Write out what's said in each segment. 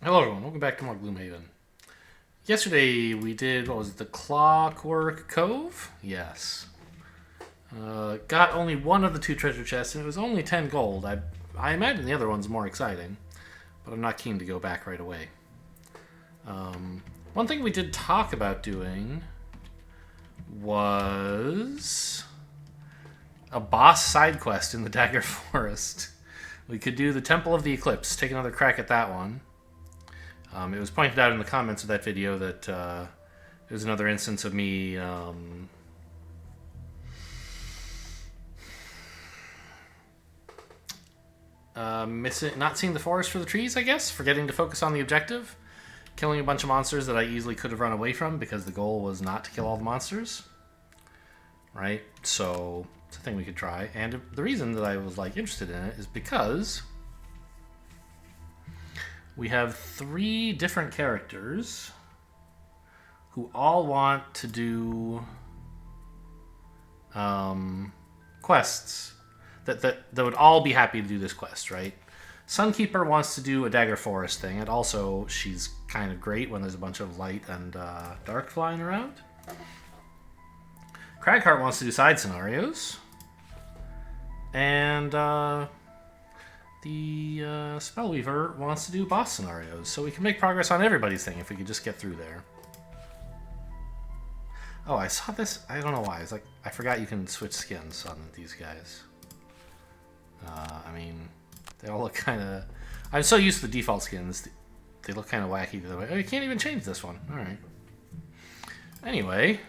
Hello everyone, welcome back to more Gloomhaven. Yesterday we did, what was it, the Clockwork Cove? Yes. Got only one of the two treasure chests and it was only 10 gold. I imagine the other one's more exciting, but I'm not keen to go back right away. One thing we did talk about doing was a boss side quest in the Dagger Forest. We could do the Temple of the Eclipse, take another crack at that one. It was pointed out in the comments of that video that it was another instance of me not seeing the forest for the trees, I guess, forgetting to focus on the objective, killing a bunch of monsters that I easily could have run away from because the goal was not to kill all the monsters. Right? So it's a thing we could try. And the reason that I was interested in it is because we have 3 different characters who all want to do quests that would all be happy to do this quest, right? Sunkeeper wants to do a Dagger Forest thing, and also she's kind of great when there's a bunch of light and dark flying around. Cragheart wants to do side scenarios, and the Spellweaver wants to do boss scenarios, so we can make progress on everybody's thing if we could just get through there. Oh, I saw this. I don't know why. It's like I forgot you can switch skins on these guys. I mean, they all look kind of. I'm so used to the default skins. They look kind of wacky the other way. Oh, you can't even change this one. All right. Anyway,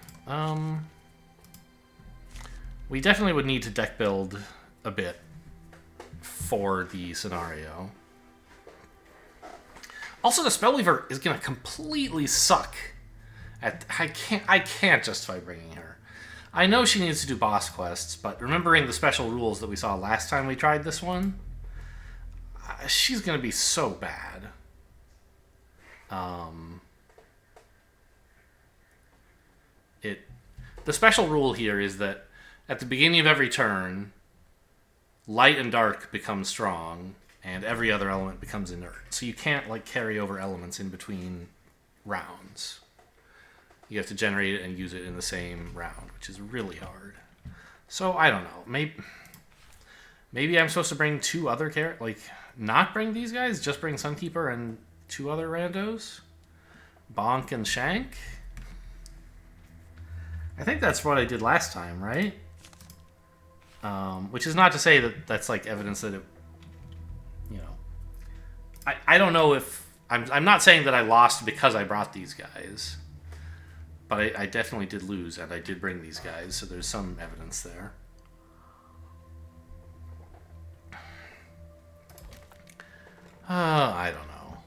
we definitely would need to deck build a bit for the scenario. Also, the Spellweaver is gonna completely suck at. I can't justify bringing her. I know she needs to do boss quests, but remembering the special rules that we saw last time we tried this one, she's gonna be so bad. The special rule here is that at the beginning of every turn, light and dark become strong, and every other element becomes inert. So you can't carry over elements in between rounds. You have to generate it and use it in the same round, which is really hard. So I don't know. Maybe I'm supposed to bring 2 other characters, not bring these guys, just bring Sunkeeper and 2 other randos, Bonk and Shank. I think that's what I did last time, right? Which is not to say that that's evidence that it, I don't know if I'm not saying that I lost because I brought these guys, but I definitely did lose and I did bring these guys, so there's some evidence there. I don't know.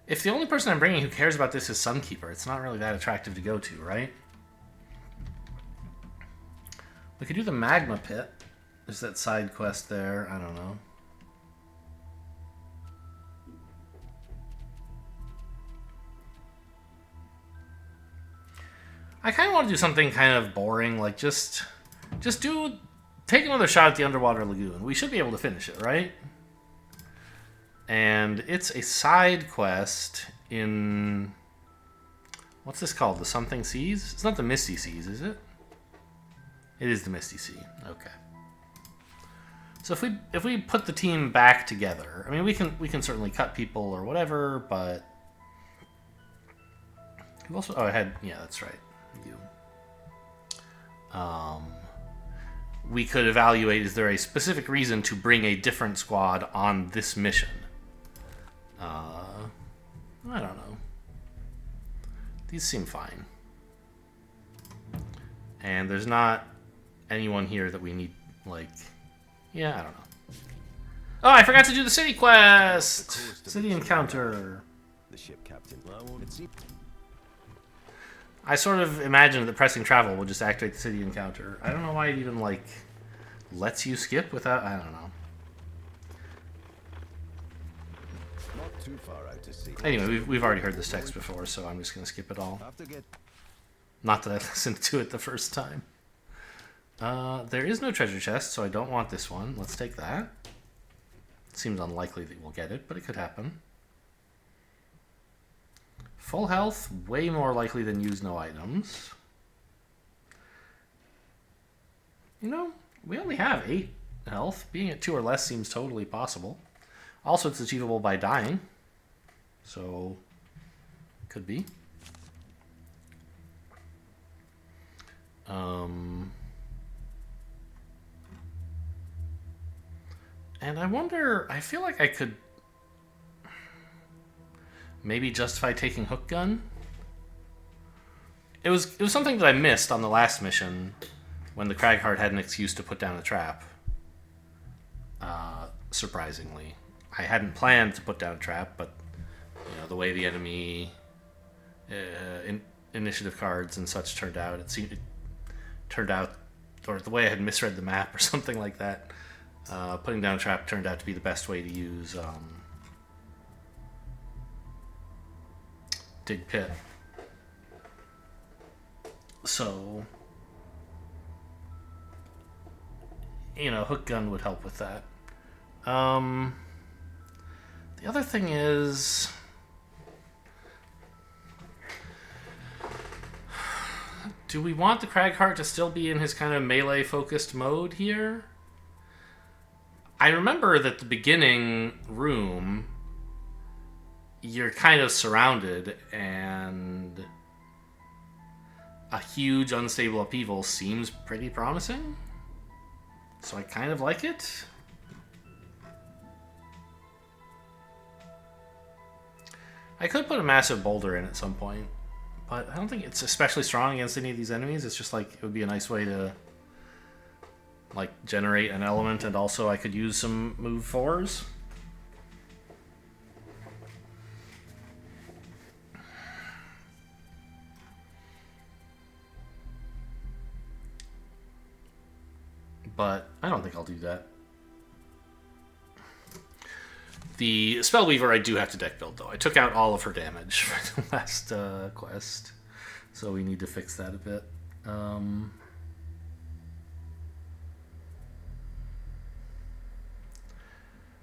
If the only person I'm bringing who cares about this is Sunkeeper, it's not really that attractive to go to, right? We could do the Magma Pit. There's that side quest there. I don't know. I kind of want to do something kind of boring, take another shot at the Underwater Lagoon. We should be able to finish it, right? And it's a side quest in... What's this called? The Something Seas? It's not the Misty Seas, is it? It is the Misty Sea. Okay. So if we put the team back together, I mean we can certainly cut people or whatever, but we've also that's right. You. We could evaluate, is there a specific reason to bring a different squad on this mission? I don't know. These seem fine. And there's not anyone here that we need, yeah, I don't know. Oh, I forgot to do the city quest! City encounter. The ship captain. I sort of imagined that pressing travel would just activate the city encounter. I don't know why it even, lets you skip without... I don't know. Not too far out to sea. Anyway, we've already heard this text before, so I'm just going to skip it all. Not that I listened to it the first time. There is no treasure chest, so I don't want this one. Let's take that. Seems unlikely that we'll get it, but it could happen. Full health, way more likely than use no items. You know, we only have 8 health. Being at 2 or less seems totally possible. Also, it's achievable by dying. So, could be. And I wonder, I feel like I could maybe justify taking Hook Gun. It was something that I missed on the last mission when the Cragheart had an excuse to put down a trap. Surprisingly. I hadn't planned to put down a trap, but you know, the way the enemy initiative cards and such turned out, it turned out, or the way I had misread the map or something like that, putting down a trap turned out to be the best way to use Dig Pit. So, you know, Hook Gun would help with that. The other thing is, do we want the Cragheart to still be in his kind of melee-focused mode here? I remember that the beginning room, you're kind of surrounded, and a huge unstable upheaval seems pretty promising. So I kind of like it. I could put a massive boulder in at some point, but I don't think it's especially strong against any of these enemies. It's just like, it would be a nice way to like generate an element, and also I could use some move 4s. But I don't think I'll do that. The Spellweaver I do have to deck build, though. I took out all of her damage for the last quest, so we need to fix that a bit.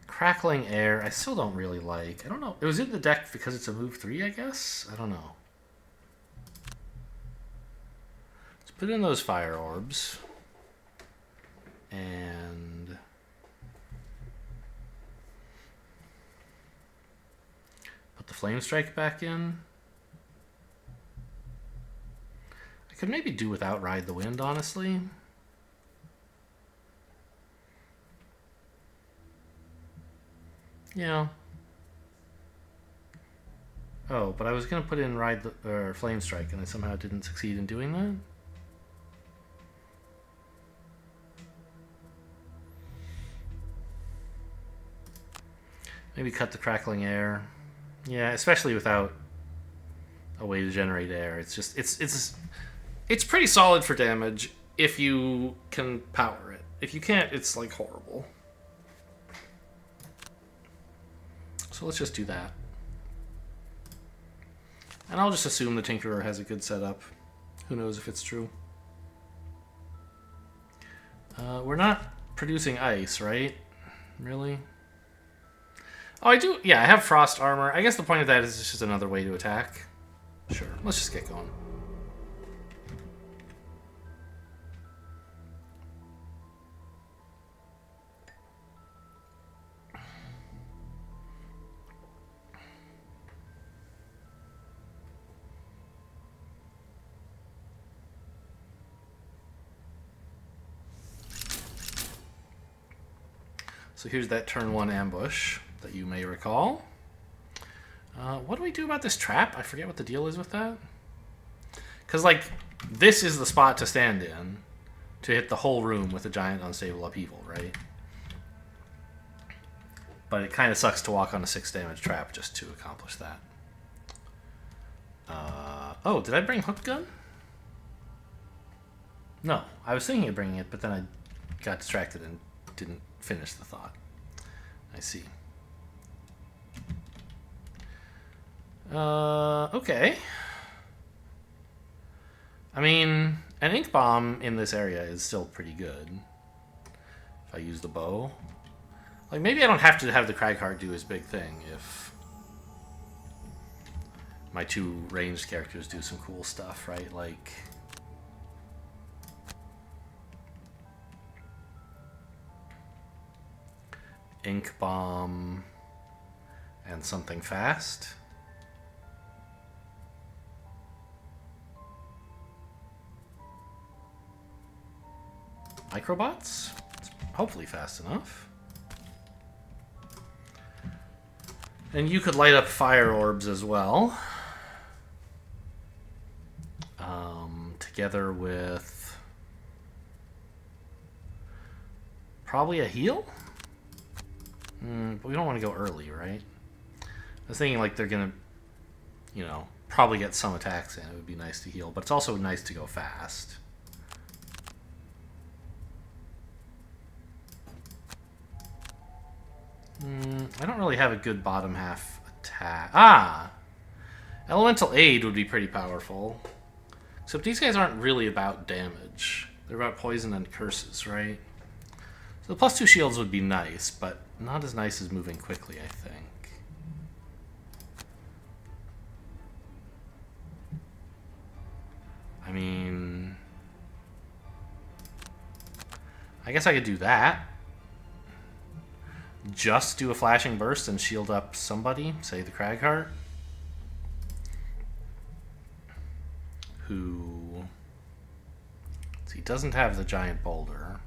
Crackling Air, I still don't really like. I don't know. It was in the deck because it's a move 3, I guess? I don't know. Let's put in those Fire Orbs. And put the Flame Strike back in. I could maybe do without Ride the Wind, honestly. Yeah. Oh, but I was going to put in Ride the, or Flame Strike, and I somehow didn't succeed in doing that. Maybe cut the Crackling Air. Yeah, especially without a way to generate air. It's just it's pretty solid for damage if you can power it. If you can't, it's like horrible. So let's just do that. And I'll just assume the Tinkerer has a good setup. Who knows if it's true. We're not producing ice, right? Really? Oh, I do. Yeah, I have frost armor. I guess the point of that is it's just another way to attack. Sure, let's just get going. So here's that turn 1 ambush that you may recall. What do we do about this trap? I forget what the deal is with that. Because, like, this is the spot to stand in to hit the whole room with a giant unstable upheaval, right? But it kind of sucks to walk on a 6 damage trap just to accomplish that. Oh, did I bring Hook Gun? No, I was thinking of bringing it, but then I got distracted and didn't finish the thought. I see. Okay. I mean, An ink bomb in this area is still pretty good. If I use the bow. Like, maybe I don't have to have the Cragheart do his big thing if my two ranged characters do some cool stuff, right? Like, ink bomb and something fast. Microbots? It's hopefully fast enough. And you could light up fire orbs as well. Together with probably a heal? But we don't want to go early, right? I was thinking like they're going to, you know, probably get some attacks in. It would be nice to heal, but it's also nice to go fast. I don't really have a good bottom half attack. Ah! Elemental Aid would be pretty powerful. Except these guys aren't really about damage. They're about poison and curses, right? So the +2 shields would be nice, but not as nice as moving quickly, I think. I mean, I guess I could do that. Just do a flashing burst and shield up somebody, say the Cragheart, who, he doesn't have the giant boulder.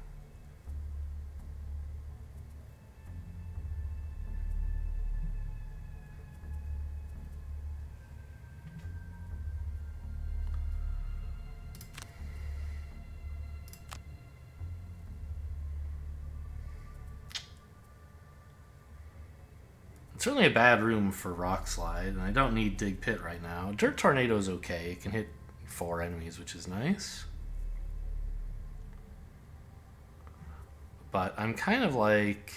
It's certainly a bad room for Rock Slide, and I don't need Dig Pit right now. Dirt Tornado is okay. It can hit 4 enemies, which is nice. But I'm kind of like,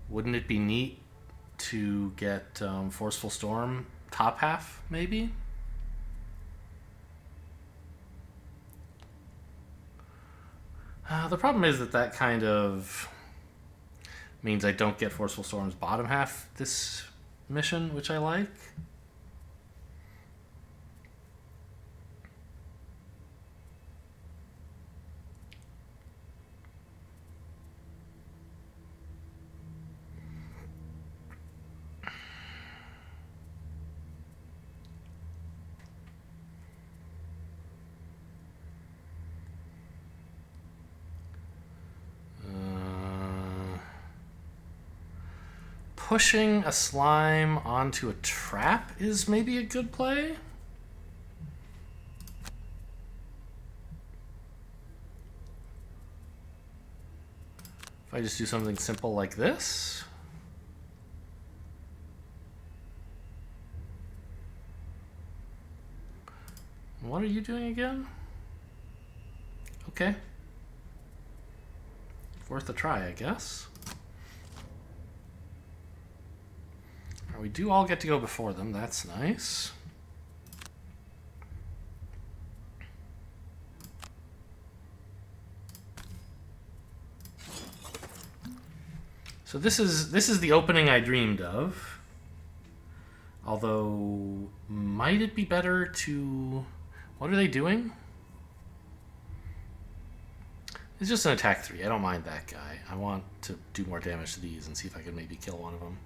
wouldn't it be neat to get Forceful Storm top half, maybe? The problem is that kind of means I don't get Forceful Storm's bottom half this mission, which I like. Pushing a slime onto a trap is maybe a good play. If I just do something simple like this. What are you doing again? Okay. Worth a try, I guess. We do all get to go before them. That's nice. So this is the opening I dreamed of. Although, might it be better to... What are they doing? It's just an attack 3. I don't mind that guy. I want to do more damage to these and see if I can maybe kill one of them.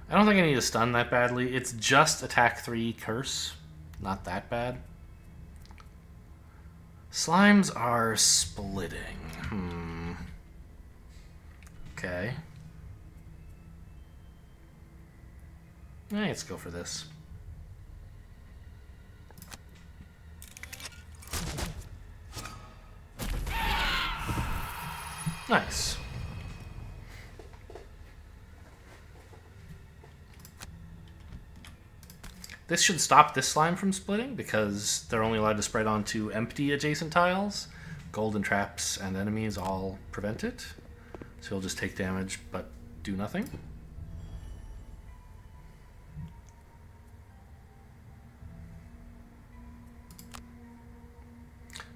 I don't think I need to stun that badly. It's just attack 3 curse. Not that bad. Slimes are splitting. Okay. Let's go for this. Nice. This should stop this slime from splitting because they're only allowed to spread onto empty adjacent tiles. Golden traps and enemies all prevent it. So he'll just take damage but do nothing.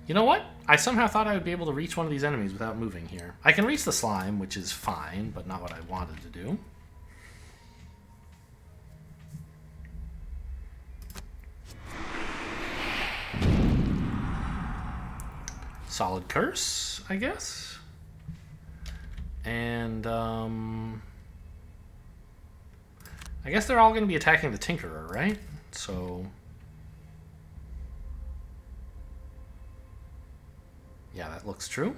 You know what? I somehow thought I would be able to reach one of these enemies without moving here. I can reach the slime, which is fine, but not what I wanted to do. Solid curse, I guess. And, I guess they're all going to be attacking the Tinkerer, right? So... yeah, that looks true.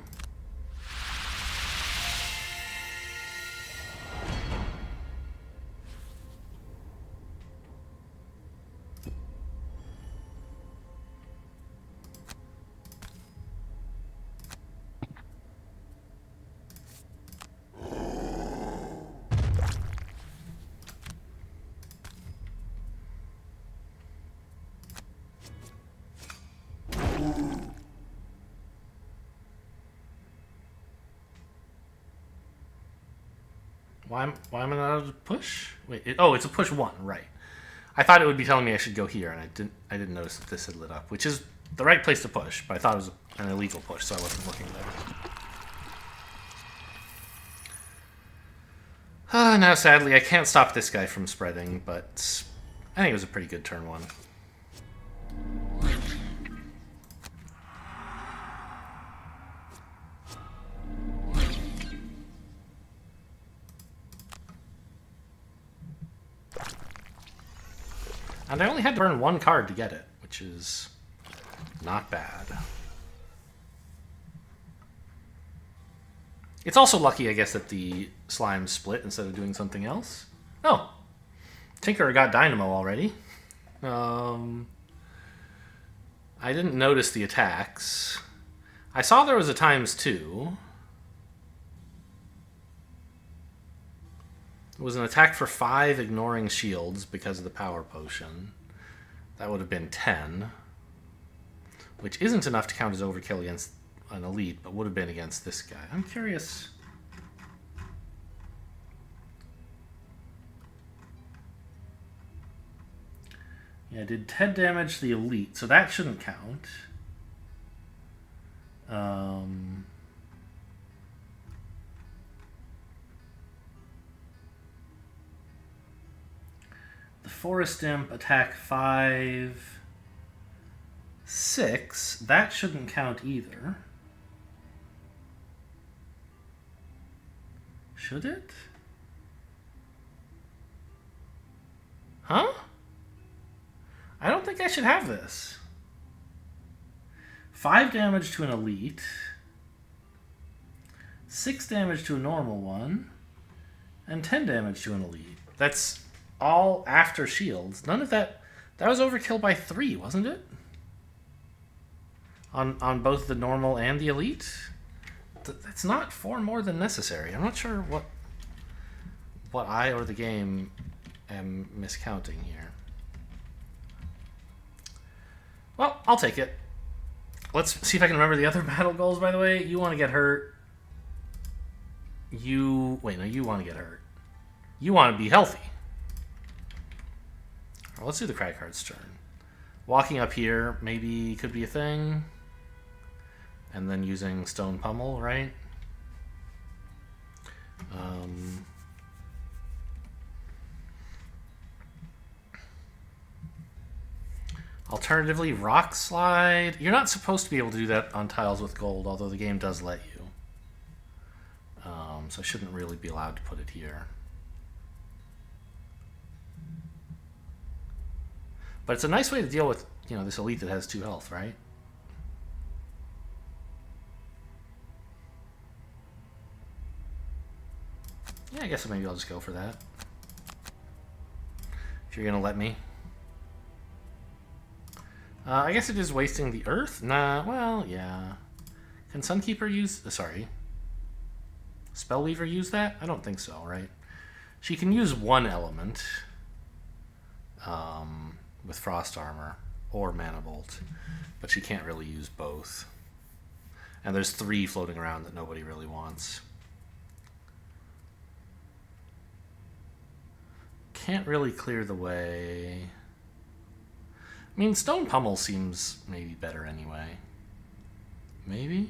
Why am I not able to push? Wait, it's a push 1, right. I thought it would be telling me I should go here, and I didn't notice that this had lit up, which is the right place to push, but I thought it was an illegal push, so I wasn't looking there. Now, sadly, I can't stop this guy from spreading, but I think it was a pretty good turn 1. And I only had to burn 1 card to get it, which is not bad. It's also lucky, I guess, that the slime split instead of doing something else. Oh, Tinkerer got Dynamo already. I didn't notice the attacks. I saw there was a ×2. It was an attack for 5, ignoring shields because of the power potion. That would have been 10. Which isn't enough to count as overkill against an elite, but would have been against this guy. I'm curious. Yeah, I did 10 damage to the elite, so that shouldn't count. The Forest Imp attack 5, 6. That shouldn't count either. Should it? Huh? I don't think I should have this. 5 damage to an elite. 6 damage to a normal one. And 10 damage to an elite. That's all after shields. None of that... that was overkill by 3, wasn't it? On both the normal and the elite? That's not 4 more than necessary. I'm not sure what I or the game am miscounting here. Well, I'll take it. Let's see if I can remember the other battle goals, by the way. You want to get hurt. Wait, no, you want to get hurt. You want to be healthy. Well, let's do the crack card's turn. Walking up here maybe could be a thing. And then using Stone Pummel, right? Alternatively, Rock Slide. You're not supposed to be able to do that on tiles with gold, although the game does let you. So I shouldn't really be allowed to put it here. But it's a nice way to deal with, this elite that has 2 health, right? Yeah, I guess maybe I'll just go for that. If you're going to let me. I guess it is wasting the earth? Nah, well, yeah. Can Sunkeeper use... sorry. Spellweaver use that? I don't think so, right? She can use 1 element with Frost Armor or Mana Bolt, but she can't really use both. And there's 3 floating around that nobody really wants. Can't really clear the way... I mean, Stone Pummel seems maybe better anyway. Maybe?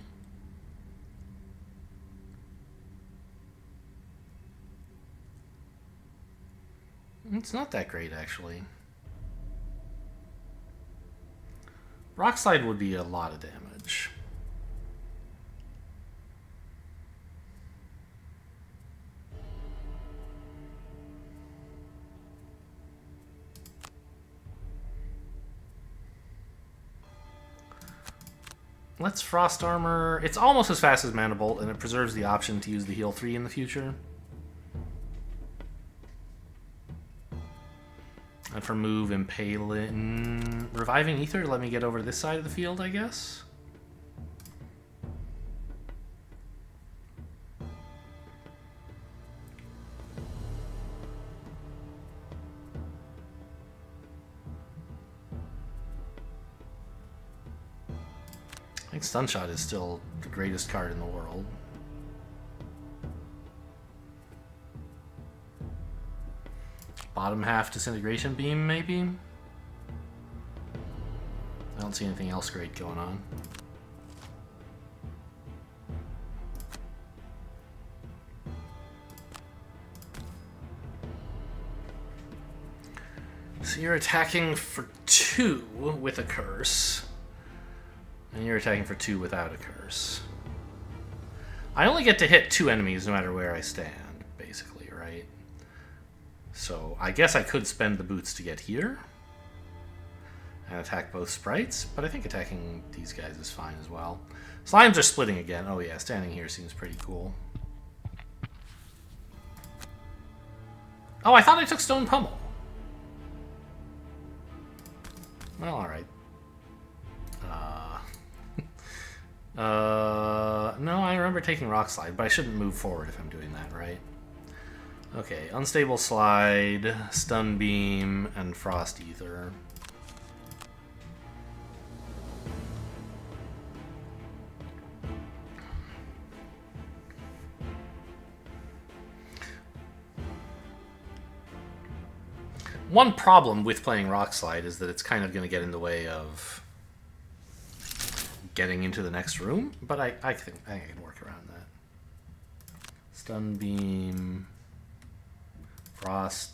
It's not that great, actually. Rock Slide would be a lot of damage. Let's Frost Armor. It's almost as fast as Mana Bolt, and it preserves the option to use the heal 3 in the future. And for move, Impaling... Reviving Ether, let me get over to this side of the field, I guess. I think Stun Shot is still the greatest card in the world. Bottom half Disintegration Beam, maybe? I don't see anything else great going on. So you're attacking for 2 with a curse. And you're attacking for 2 without a curse. I only get to hit 2 enemies no matter where I stand, basically, right? So I guess I could spend the boots to get here and attack both sprites, but I think attacking these guys is fine as well. Slimes are splitting again. Oh yeah, standing here seems pretty cool. Oh, I thought I took Stone Pummel. Well, alright. No, I remember taking Rock Slide, but I shouldn't move forward if I'm doing that, right? Okay, Unstable Slide, Stun Beam, and Frost Ether. One problem with playing Rock Slide is that it's kind of going to get in the way of getting into the next room, but I think I can work around that. Stun Beam, Frost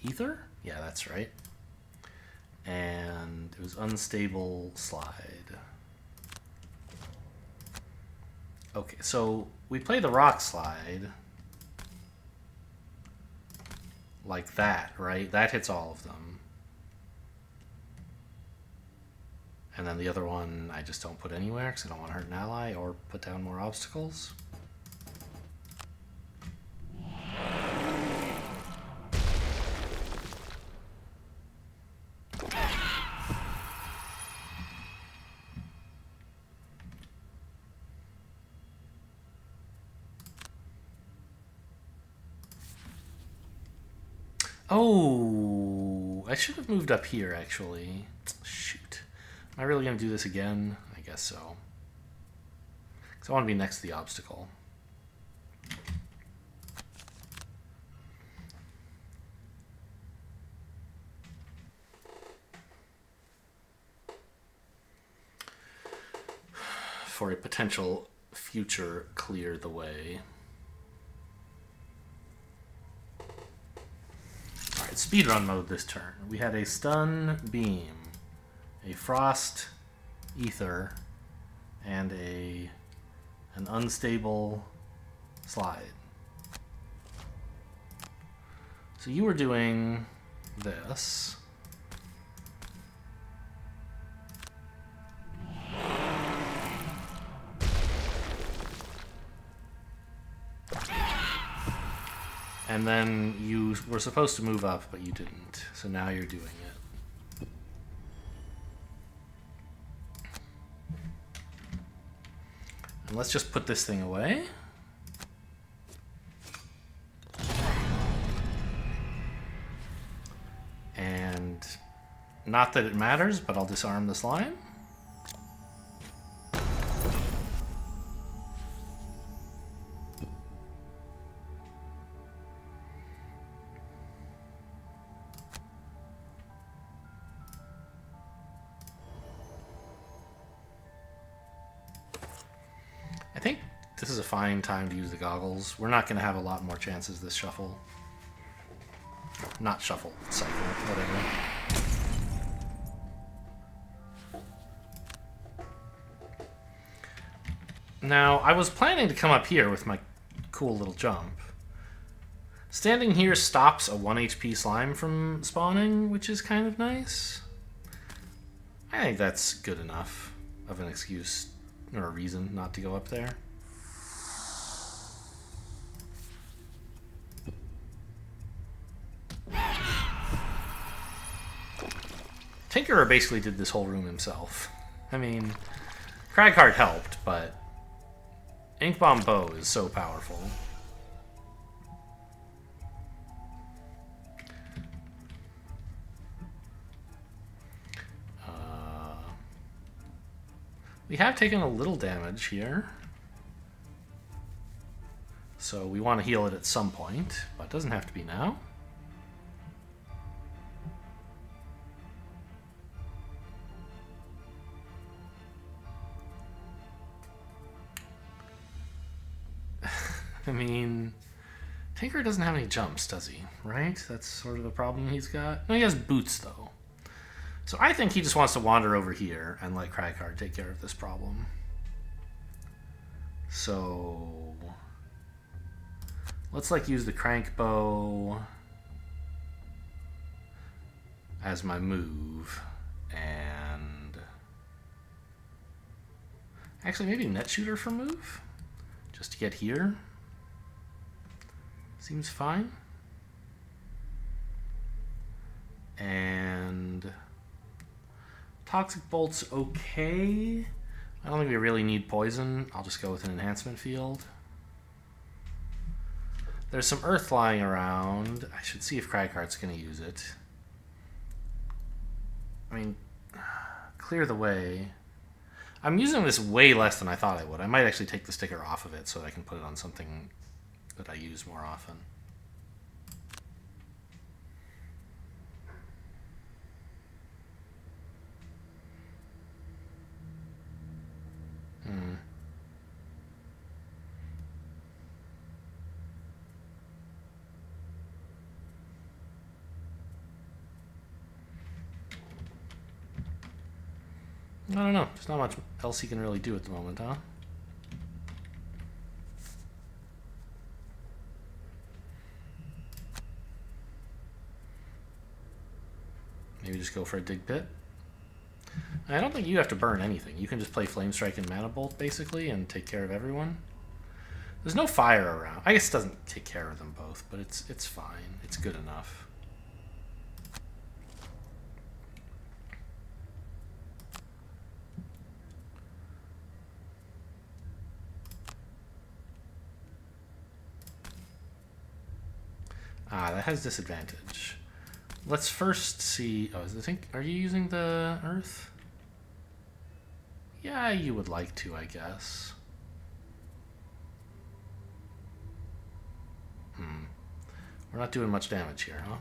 Ether? Yeah, that's right. And it was Unstable Slide. Okay, so we play the Rock Slide like that, right? That hits all of them. And then the other one I just don't put anywhere because I don't want to hurt an ally or put down more obstacles. Oh, I should have moved up here, actually. Shoot. Am I really going to do this again? I guess so. Because I want to be next to the obstacle. For a potential future clear the way. Alright, speedrun mode this turn. We had a Stun Beam, a Frost Ether, and an Unstable Slide. So you were doing this. And then you were supposed to move up, but you didn't. So now you're doing it. And let's just put this thing away. And not that it matters, but I'll disarm the slime. this is a fine time to use the goggles. We're not going to have a lot more chances this shuffle. Not shuffle, cycle, whatever. Now, I was planning to come up here with my cool little jump. Standing here stops a 1 HP slime from spawning, which is kind of nice. I think that's good enough of an excuse or a reason not to go up there. Tinkerer basically did this whole room himself. I mean, Cragheart helped, but Ink Bomb Bow is so powerful. We have taken a little damage here. So we want to heal it at some point, but it doesn't have to be now. I mean, Tinker doesn't have any jumps, does he? Right? That's sort of the problem he's got. No, he has boots, though. So I think he just wants to wander over here and let Cragheart take care of this problem. So let's like use the crank bow as my move, and actually maybe net shooter for move, just to get here. Seems fine. And Toxic Bolt's okay. I don't think we really need poison. I'll just go with an enhancement field. There's some earth lying around. I should see if Cragheart's going to use it. I mean, clear the way. I'm using this way less than I thought I would. I might actually take the sticker off of it so that I can put it on something that I use more often. I don't know. There's not much else he can really do at the moment, huh? Maybe just go for a dig pit. I don't think you have to burn anything. You can just play Flame Strike and Mana Bolt, basically, and take care of everyone. There's no fire around. I guess it doesn't take care of them both, but it's fine. It's good enough. Ah, that has disadvantage. Let's first see. Oh, are you using the earth? Yeah, you would like to, I guess. We're not doing much damage here, huh?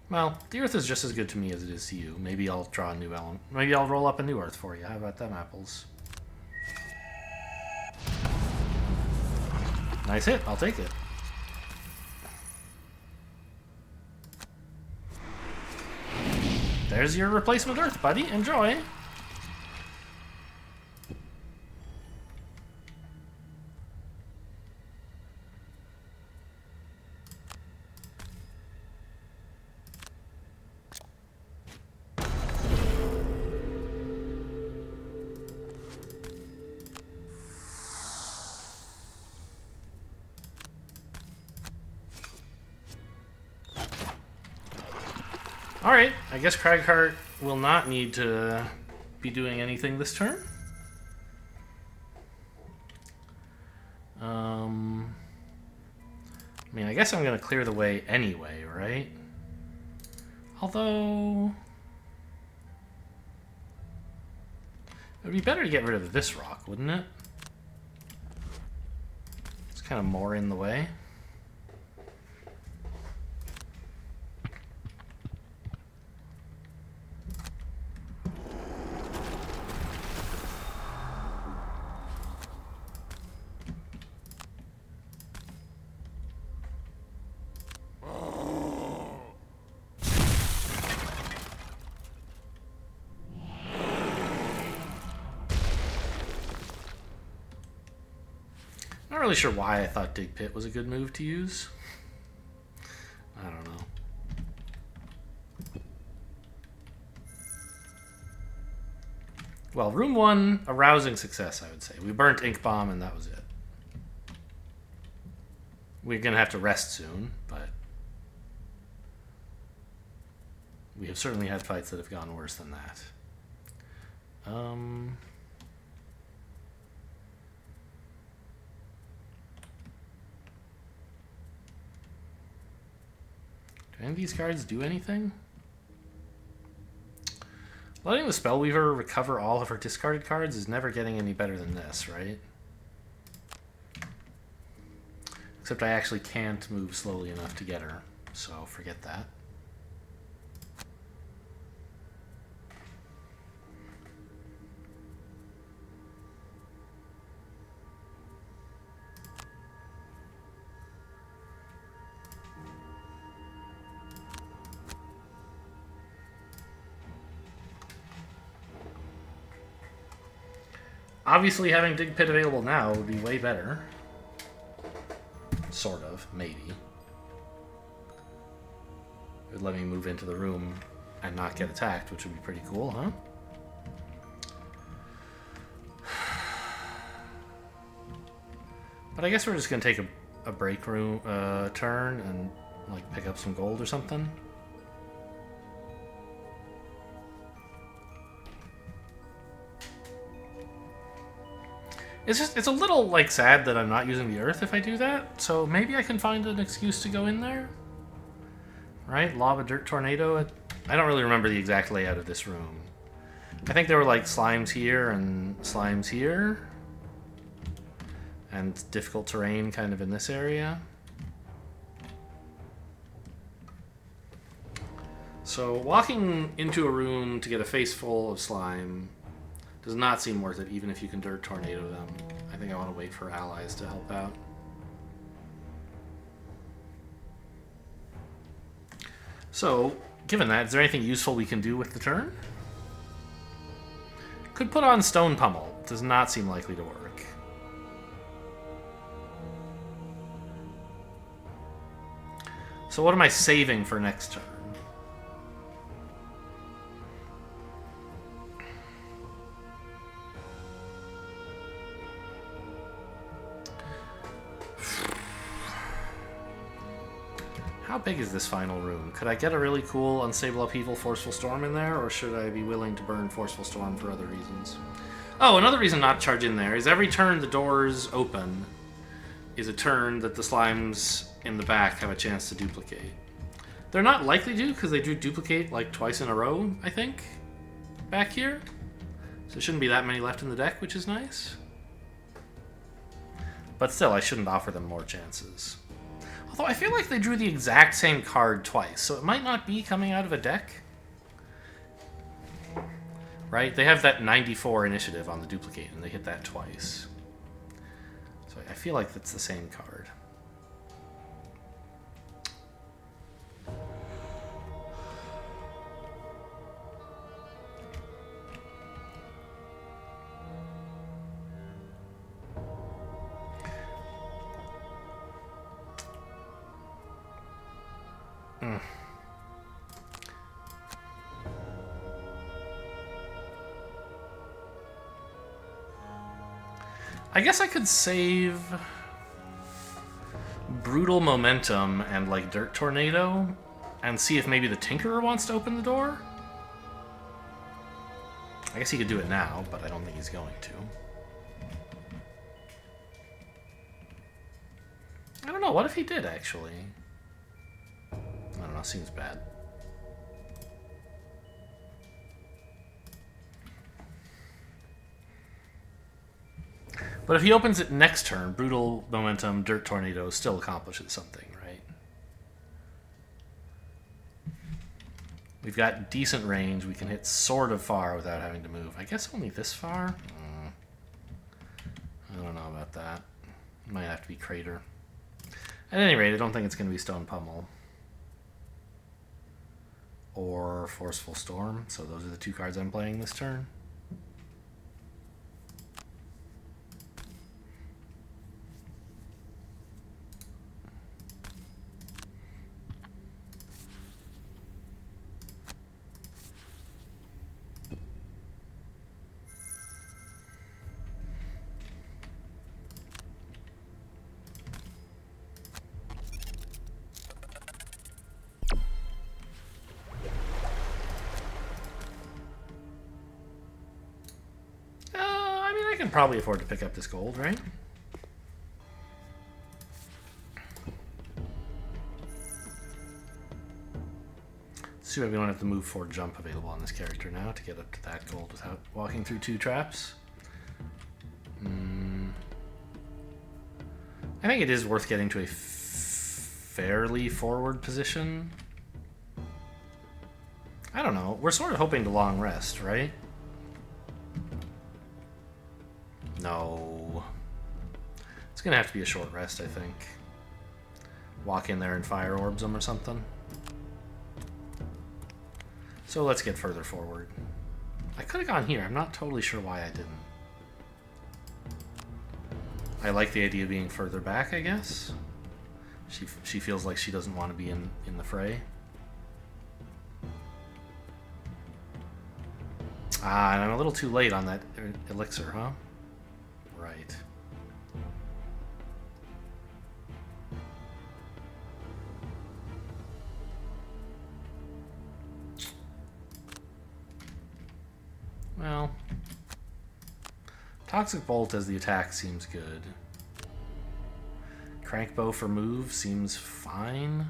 Well, the earth is just as good to me as it is to you. Maybe I'll draw a new element. Maybe I'll roll up a new earth for you. How about them apples? Nice hit. I'll take it. There's your replacement earth, buddy. Enjoy. Alright, I guess Cragheart will not need to be doing anything this turn. I mean, I guess I'm going to clear the way anyway, right? Although it would be better to get rid of this rock, wouldn't it? It's kind of more in the way. Not really sure why I thought Dig Pit was a good move to use. I don't know. Well, room 1, a rousing success, I would say. We burnt Ink Bomb and that was it. We're going to have to rest soon, but we have certainly had fights that have gone worse than that. Do any of these cards do anything? Letting the Spellweaver recover all of her discarded cards is never getting any better than this, right? Except I actually can't move slowly enough to get her, so forget that. Obviously, having Dig Pit available now would be way better. Sort of, maybe. It would let me move into the room and not get attacked, which would be pretty cool, huh? But I guess we're just going to take a break room turn and like pick up some gold or something. It's a little like sad that I'm not using the earth if I do that. So maybe I can find an excuse to go in there. Right? Lava Dirt Tornado. I don't really remember the exact layout of this room. I think there were like slimes here and slimes here. And difficult terrain kind of in this area. So walking into a room to get a face full of slime does not seem worth it, even if you can Dirt Tornado them. I think I want to wait for allies to help out. So, given that, is there anything useful we can do with the turn? Could put on Stone Pummel. Does not seem likely to work. So what am I saving for next turn? How big is this final room? Could I get a really cool Unstable Upheaval Forceful Storm in there, or should I be willing to burn Forceful Storm for other reasons? Oh, another reason not to charge in there is every turn the doors open is a turn that the slimes in the back have a chance to duplicate. They're not likely to, because they do duplicate like twice in a row, I think, back here. So there shouldn't be that many left in the deck, which is nice. But still, I shouldn't offer them more chances. Although I feel like they drew the exact same card twice, so it might not be coming out of a deck. Right? They have that 94 initiative on the duplicate, and they hit that twice. So I feel like that's the same card. I guess I could save Brutal Momentum and like Dirt Tornado and see if maybe the Tinkerer wants to open the door. I guess he could do it now, but I don't think he's going to. I don't know, what if he did actually? I don't know, seems bad. But if he opens it next turn, Brutal Momentum, Dirt Tornado still accomplishes something, right? We've got decent range. We can hit sort of far without having to move. I guess only this far? I don't know about that. It might have to be Crater. At any rate, I don't think it's going to be Stone Pummel. Or Forceful Storm. So those are the two cards I'm playing this turn. can probably afford to pick up this gold, right? Too bad we don't have the move forward jump available on this character now to get up to that gold without walking through 2 traps. I think it is worth getting to a fairly forward position. I don't know. We're sort of hoping to long rest, right? No. It's going to have to be a short rest, I think. Walk in there and fire orbs them or something. So let's get further forward. I could have gone here. I'm not totally sure why I didn't. I like the idea of being further back, I guess. She feels like she doesn't want to be in the fray. Ah, and I'm a little too late on that elixir, huh? Right. Well, Toxic Bolt as the attack seems good. Crank Bow for move seems fine.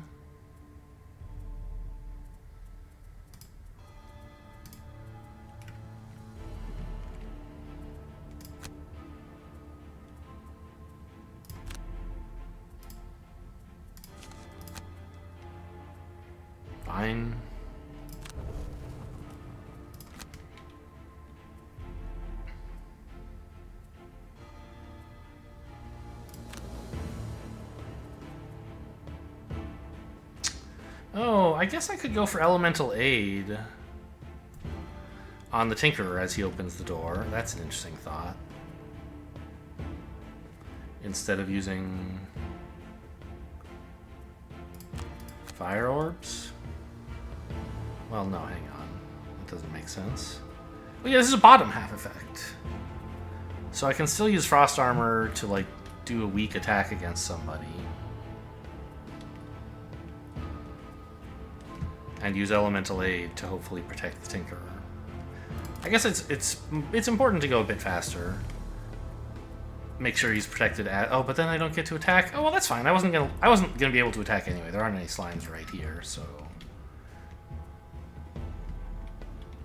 Fine. Oh, I guess I could go for Elemental Aid on the Tinkerer as he opens the door. That's an interesting thought. Instead of using Fire Orbs? Well, no, hang on. That doesn't make sense. Well, yeah, this is a bottom half effect. So I can still use Frost Armor to, like, do a weak attack against somebody. And use Elemental Aid to hopefully protect the Tinkerer. I guess it's important to go a bit faster. Make sure he's protected at. Oh, but then I don't get to attack. Oh well, that's fine. I wasn't gonna be able to attack anyway. There aren't any slimes right here, so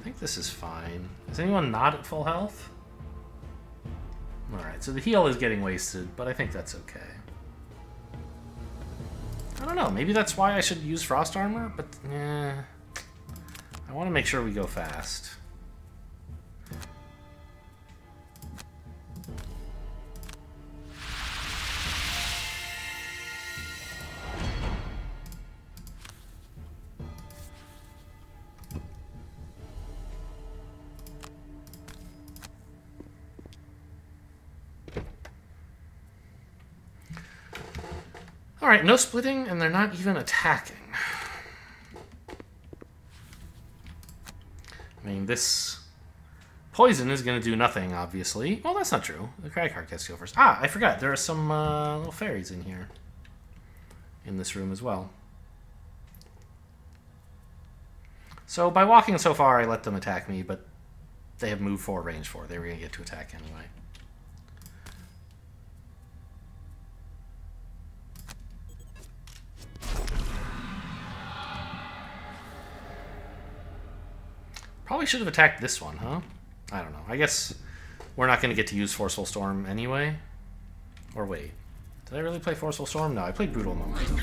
I think this is fine. Is anyone not at full health? All right, so the heal is getting wasted, but I think that's okay. I don't know, maybe that's why I should use Frost Armor, but I want to make sure we go fast. Alright, no splitting, and they're not even attacking. I mean, this poison is going to do nothing, obviously. Well, that's not true. The Cragheart gets to go first. Ah, I forgot. There are some little fairies in here. In this room as well. So, by walking so far, I let them attack me, but they have move 4, range 4. They were going to get to attack anyway. Probably should have attacked this one, huh? I don't know. I guess we're not going to get to use Forceful Storm anyway. Or wait. Did I really play Forceful Storm? No, I played Brutal Momentum.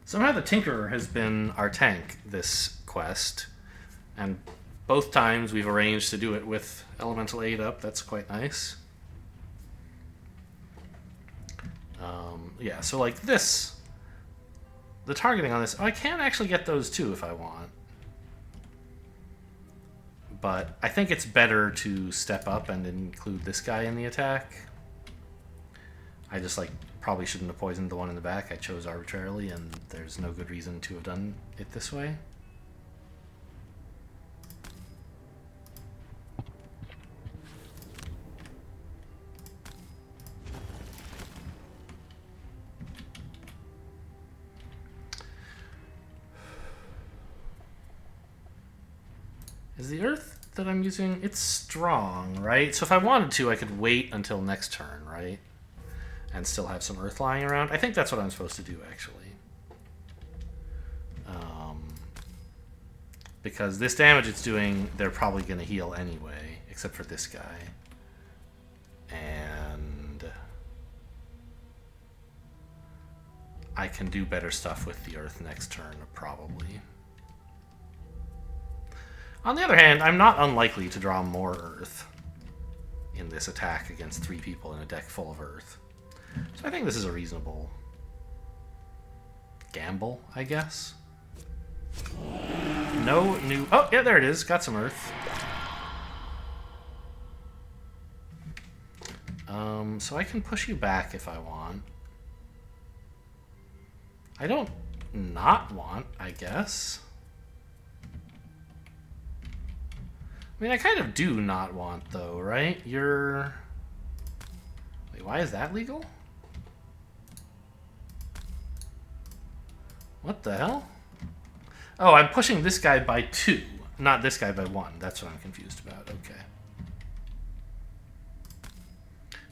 Somehow the Tinkerer has been our tank this quest. And both times we've arranged to do it with Elemental Aid up. That's quite nice. Yeah, so like this, the targeting on this, I can actually get those too if I want. But I think it's better to step up and include this guy in the attack. I just like probably shouldn't have poisoned the one in the back. I chose arbitrarily and there's no good reason to have done it this way. Is the earth that I'm using... It's strong, right? So if I wanted to, I could wait until next turn, right? And still have some earth lying around. I think that's what I'm supposed to do, actually. Because this damage it's doing, they're probably going to heal anyway, except for this guy. And I can do better stuff with the earth next turn, probably. On the other hand, I'm not unlikely to draw more earth in this attack against 3 people in a deck full of earth. So I think this is a reasonable gamble, I guess. No new... Oh, yeah, there it is. Got some earth. So I can push you back if I want. I don't not want, I guess. I mean, I kind of do not want, though, right? You're... Wait, why is that legal? What the hell? Oh, I'm pushing this guy by 2, not this guy by 1. That's what I'm confused about. Okay.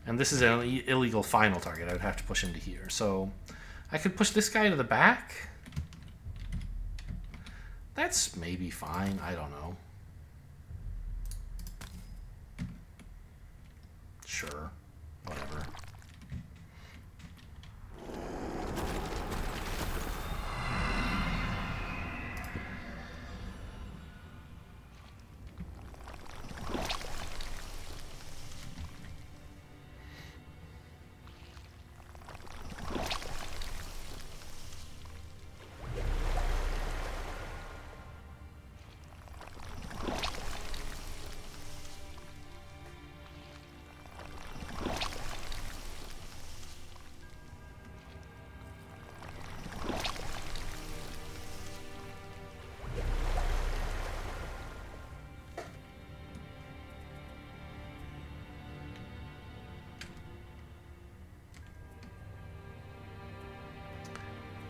And this is an illegal final target. I would have to push him to here. So I could push this guy to the back. That's maybe fine. I don't know. Sure. Whatever.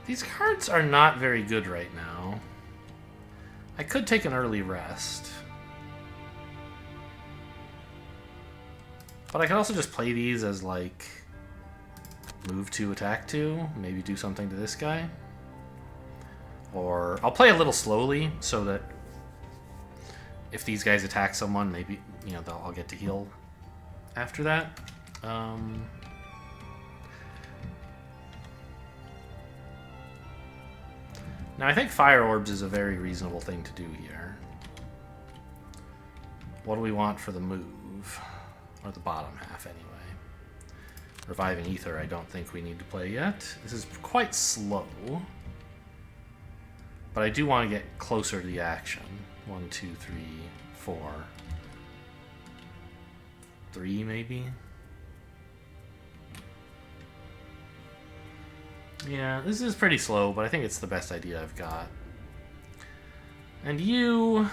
These cards are not very good right now. I could take an early rest. But I could also just play these as, like, move 2, attack 2. Maybe do something to this guy. Or I'll play a little slowly so that if these guys attack someone, maybe, you know, I'll get to heal after that. Now, I think Fire Orbs is a very reasonable thing to do here. What do we want for the move? Or the bottom half, anyway. Reviving Ether, I don't think we need to play yet. This is quite slow. But I do want to get closer to the action. 1, 2, 3, 4. 3, maybe? Yeah, this is pretty slow, but I think it's the best idea I've got. And you...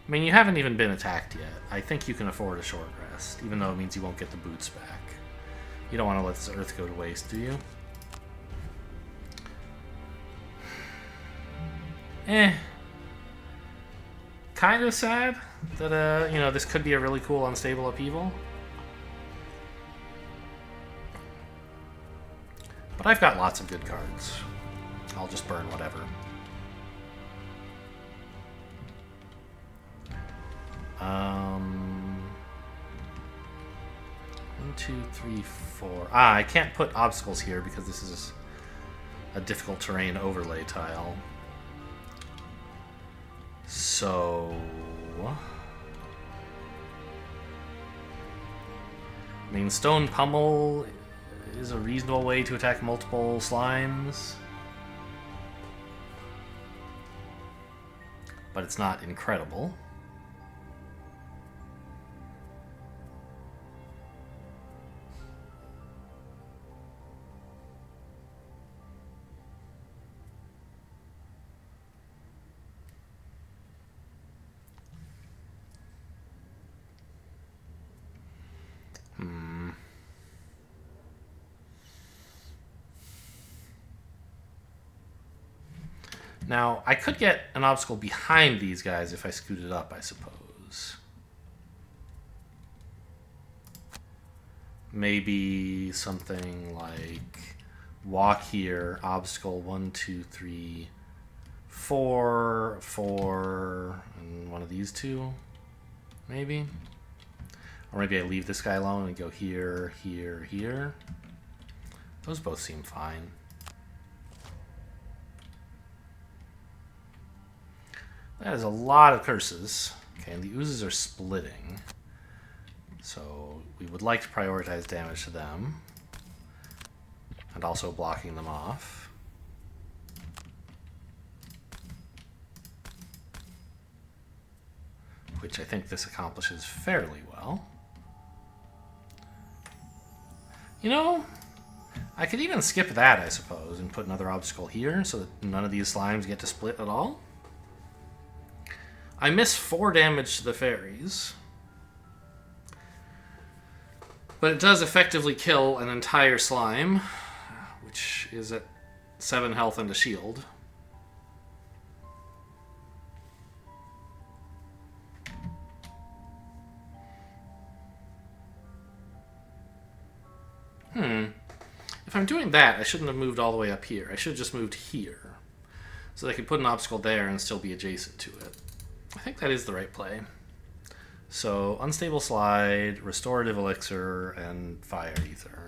I mean, you haven't even been attacked yet. I think you can afford a short rest, even though it means you won't get the boots back. You don't want to let this earth go to waste, do you? Kind of sad that, you know, this could be a really cool unstable upheaval. But I've got lots of good cards. I'll just burn whatever. One, two, three, four. Ah, I can't put obstacles here because this is a difficult terrain overlay tile. So... I mean, Stone Pummel is a reasonable way to attack multiple slimes. But it's not incredible. Now, I could get an obstacle behind these guys if I scooted up, I suppose. Maybe something like walk here, obstacle 1, 2, 3, 4, 4, and one of these two, maybe? Or maybe I leave this guy alone and go here, here, here. Those both seem fine. That is a lot of curses. Okay, and the oozes are splitting. So we would like to prioritize damage to them. And also blocking them off. Which I think this accomplishes fairly well. You know, I could even skip that, I suppose, and put another obstacle here so that none of these slimes get to split at all. I miss 4 damage to the fairies. But it does effectively kill an entire slime, which is at 7 health and a shield. If I'm doing that, I shouldn't have moved all the way up here. I should have just moved here. So that I could put an obstacle there and still be adjacent to it. I think that is the right play. So, Unstable Slide, Restorative Elixir, and Fire Ether.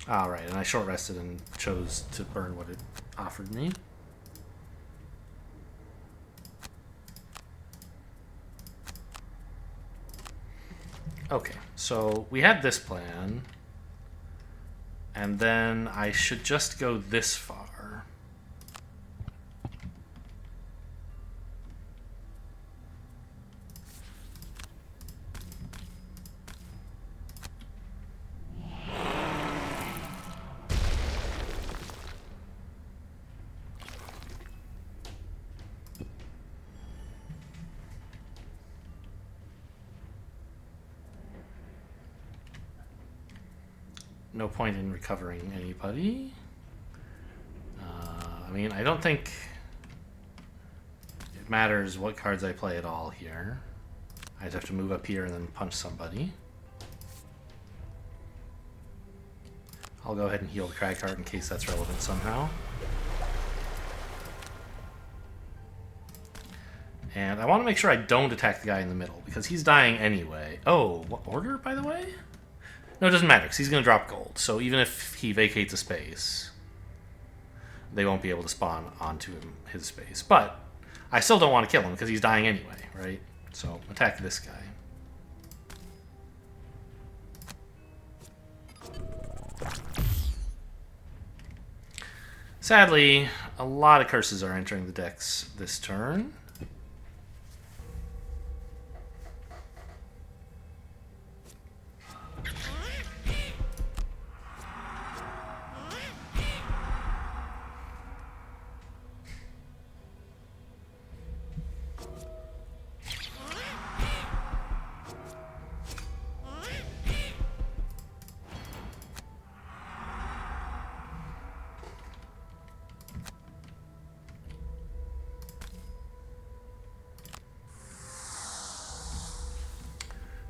Alright, and I short rested and chose to burn what it offered me. Okay, so we had this plan, and then I should just go this far. No point in recovering anybody. I mean, I don't think it matters what cards I play at all here. I just have to move up here and then punch somebody. I'll go ahead and heal the crag card in case that's relevant somehow. And I want to make sure I don't attack the guy in the middle, because he's dying anyway. Oh, what order, by the way? No, it doesn't matter, because he's going to drop gold. So even if he vacates a space, they won't be able to spawn onto his space. But I still don't want to kill him, because he's dying anyway, right? So attack this guy. Sadly, a lot of curses are entering the decks this turn.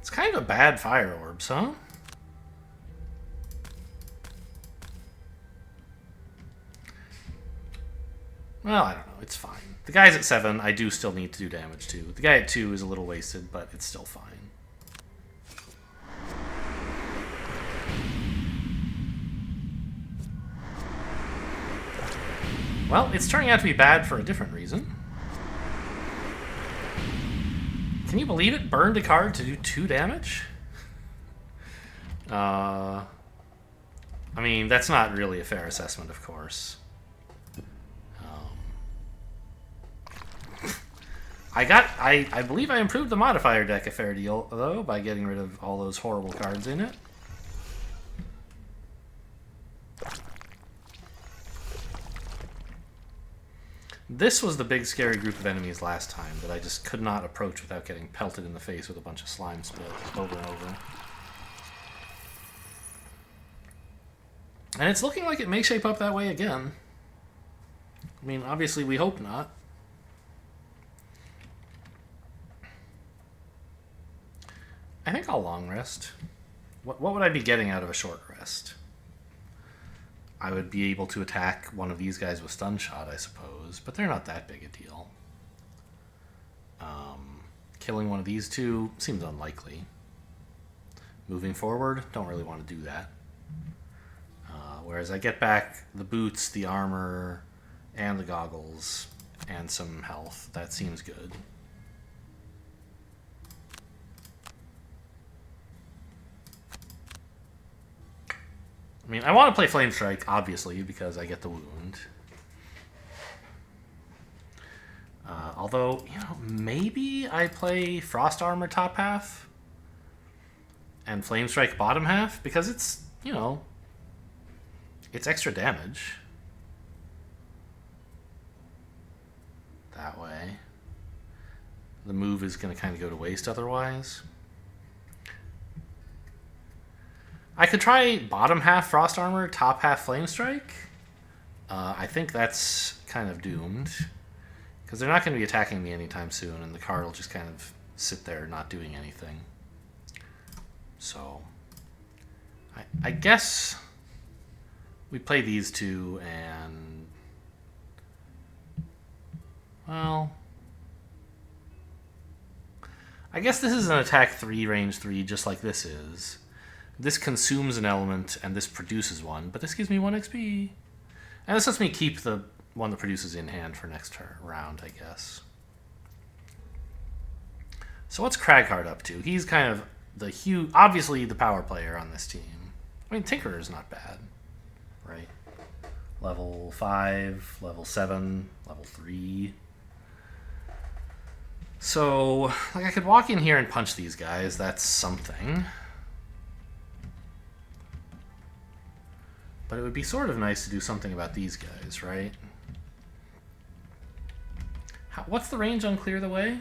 It's kind of bad fire orbs, huh? Well, I don't know. It's fine. The guy's at 7. I do still need to do damage to. The guy at 2 is a little wasted, but it's still fine. Well, it's turning out to be bad for a different reason. Can you believe it? Burned a card to do 2 damage? I mean, that's not really a fair assessment, of course. I believe I improved the modifier deck a fair deal, though, by getting rid of all those horrible cards in it. This was the big scary group of enemies last time that I just could not approach without getting pelted in the face with a bunch of slime spit over and over. And it's looking like it may shape up that way again. I mean, obviously we hope not. I think I'll long rest. What would I be getting out of a short rest? I would be able to attack one of these guys with stun shot, I suppose, but they're not that big a deal. Killing one of these two seems unlikely. Moving forward, don't really want to do that. Whereas I get back the boots, the armor, and the goggles, and some health. That seems good. I mean, I want to play Flame Strike, obviously, because I get the wound. Although, you know, maybe I play Frost Armor top half and Flame Strike bottom half, because it's, you know, it's extra damage. That way. The move is going to kind of go to waste otherwise. I could try bottom half Frost Armor, top half Flame Strike. I think that's kind of doomed. Because they're not going to be attacking me anytime soon, and the card will just kind of sit there not doing anything. So, I guess we play these two and... Well... I guess this is an attack 3, range 3, just like this is. This consumes an element, and this produces one, but this gives me 1 XP. And this lets me keep the one that produces in hand for next round, I guess. So what's Kraghard up to? He's kind of the huge, obviously the power player on this team. I mean, Tinkerer is not bad, right? Level 5, level 7, level 3. So, like, I could walk in here and punch these guys. That's something. But it would be sort of nice to do something about these guys, right? What's the range on Clear the Way?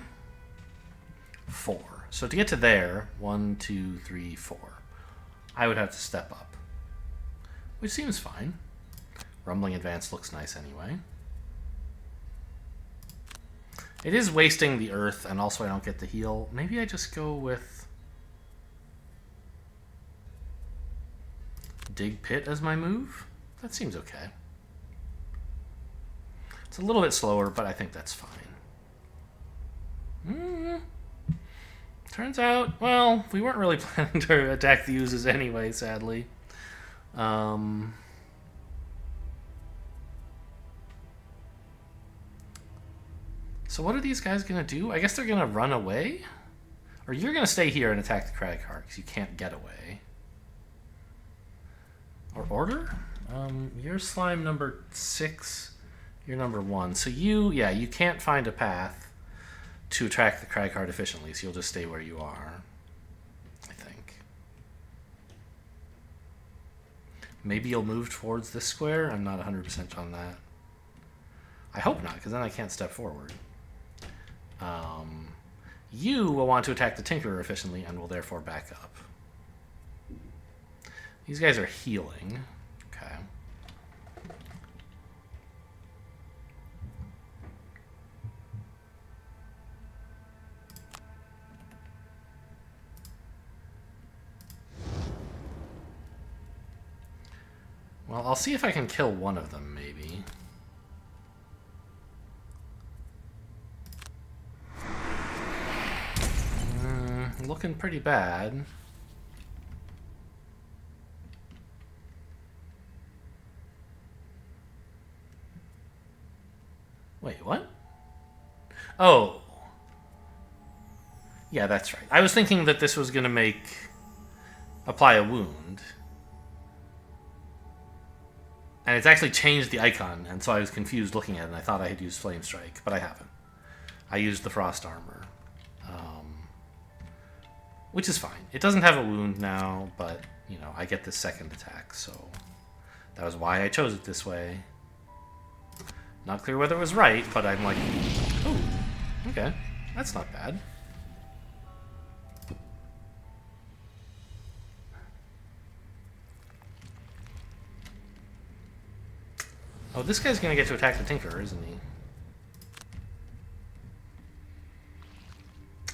4. So to get to there, 1, 2, 3, 4. I would have to step up. Which seems fine. Rumbling Advance looks nice anyway. It is wasting the earth, and also I don't get the heal. Maybe I just go with Dig Pit as my move? That seems okay. It's a little bit slower, but I think that's fine. Turns out, well, we weren't really planning to attack the uses anyway, sadly. So what are these guys going to do? I guess they're going to run away? Or you're going to stay here and attack the Kraghard, because you can't get away. Or order? You're slime number 6. You're number 1. So you can't find a path to attract the Kraghard efficiently, so you'll just stay where you are, I think. Maybe you'll move towards this square? I'm not 100% on that. I hope not, because then I can't step forward. You will want to attack the Tinkerer efficiently and will therefore back up. These guys are healing. Okay. Well, I'll see if I can kill one of them, maybe. Looking pretty bad. Wait, what? Oh. Yeah, that's right. I was thinking that this was going to apply a wound. And it's actually changed the icon, and so I was confused looking at it, and I thought I had used Flame Strike, but I haven't. I used the frost armor. Which is fine. It doesn't have a wound now, but, you know, I get this second attack, so that was why I chose it this way. Not clear whether it was right, but I'm like, oh, okay, that's not bad. Oh, this guy's gonna get to attack the Tinkerer, isn't he?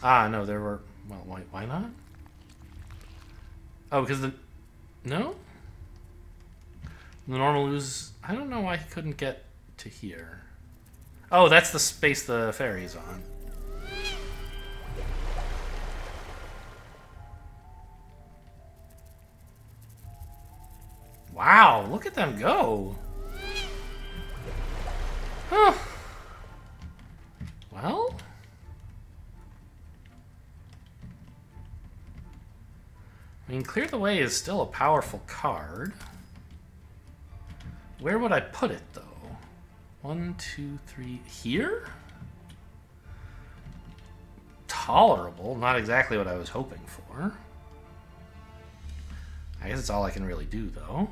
Ah, no, there were... Well, why not? Oh, because the... No? The normal ooze... I don't know why he couldn't get to here. Oh, that's the space the fairy's on. Wow, look at them go! Huh. Well... I mean, Clear the Way is still a powerful card. Where would I put it, though? 1, 2, 3... Here? Tolerable. Not exactly what I was hoping for. I guess it's all I can really do, though.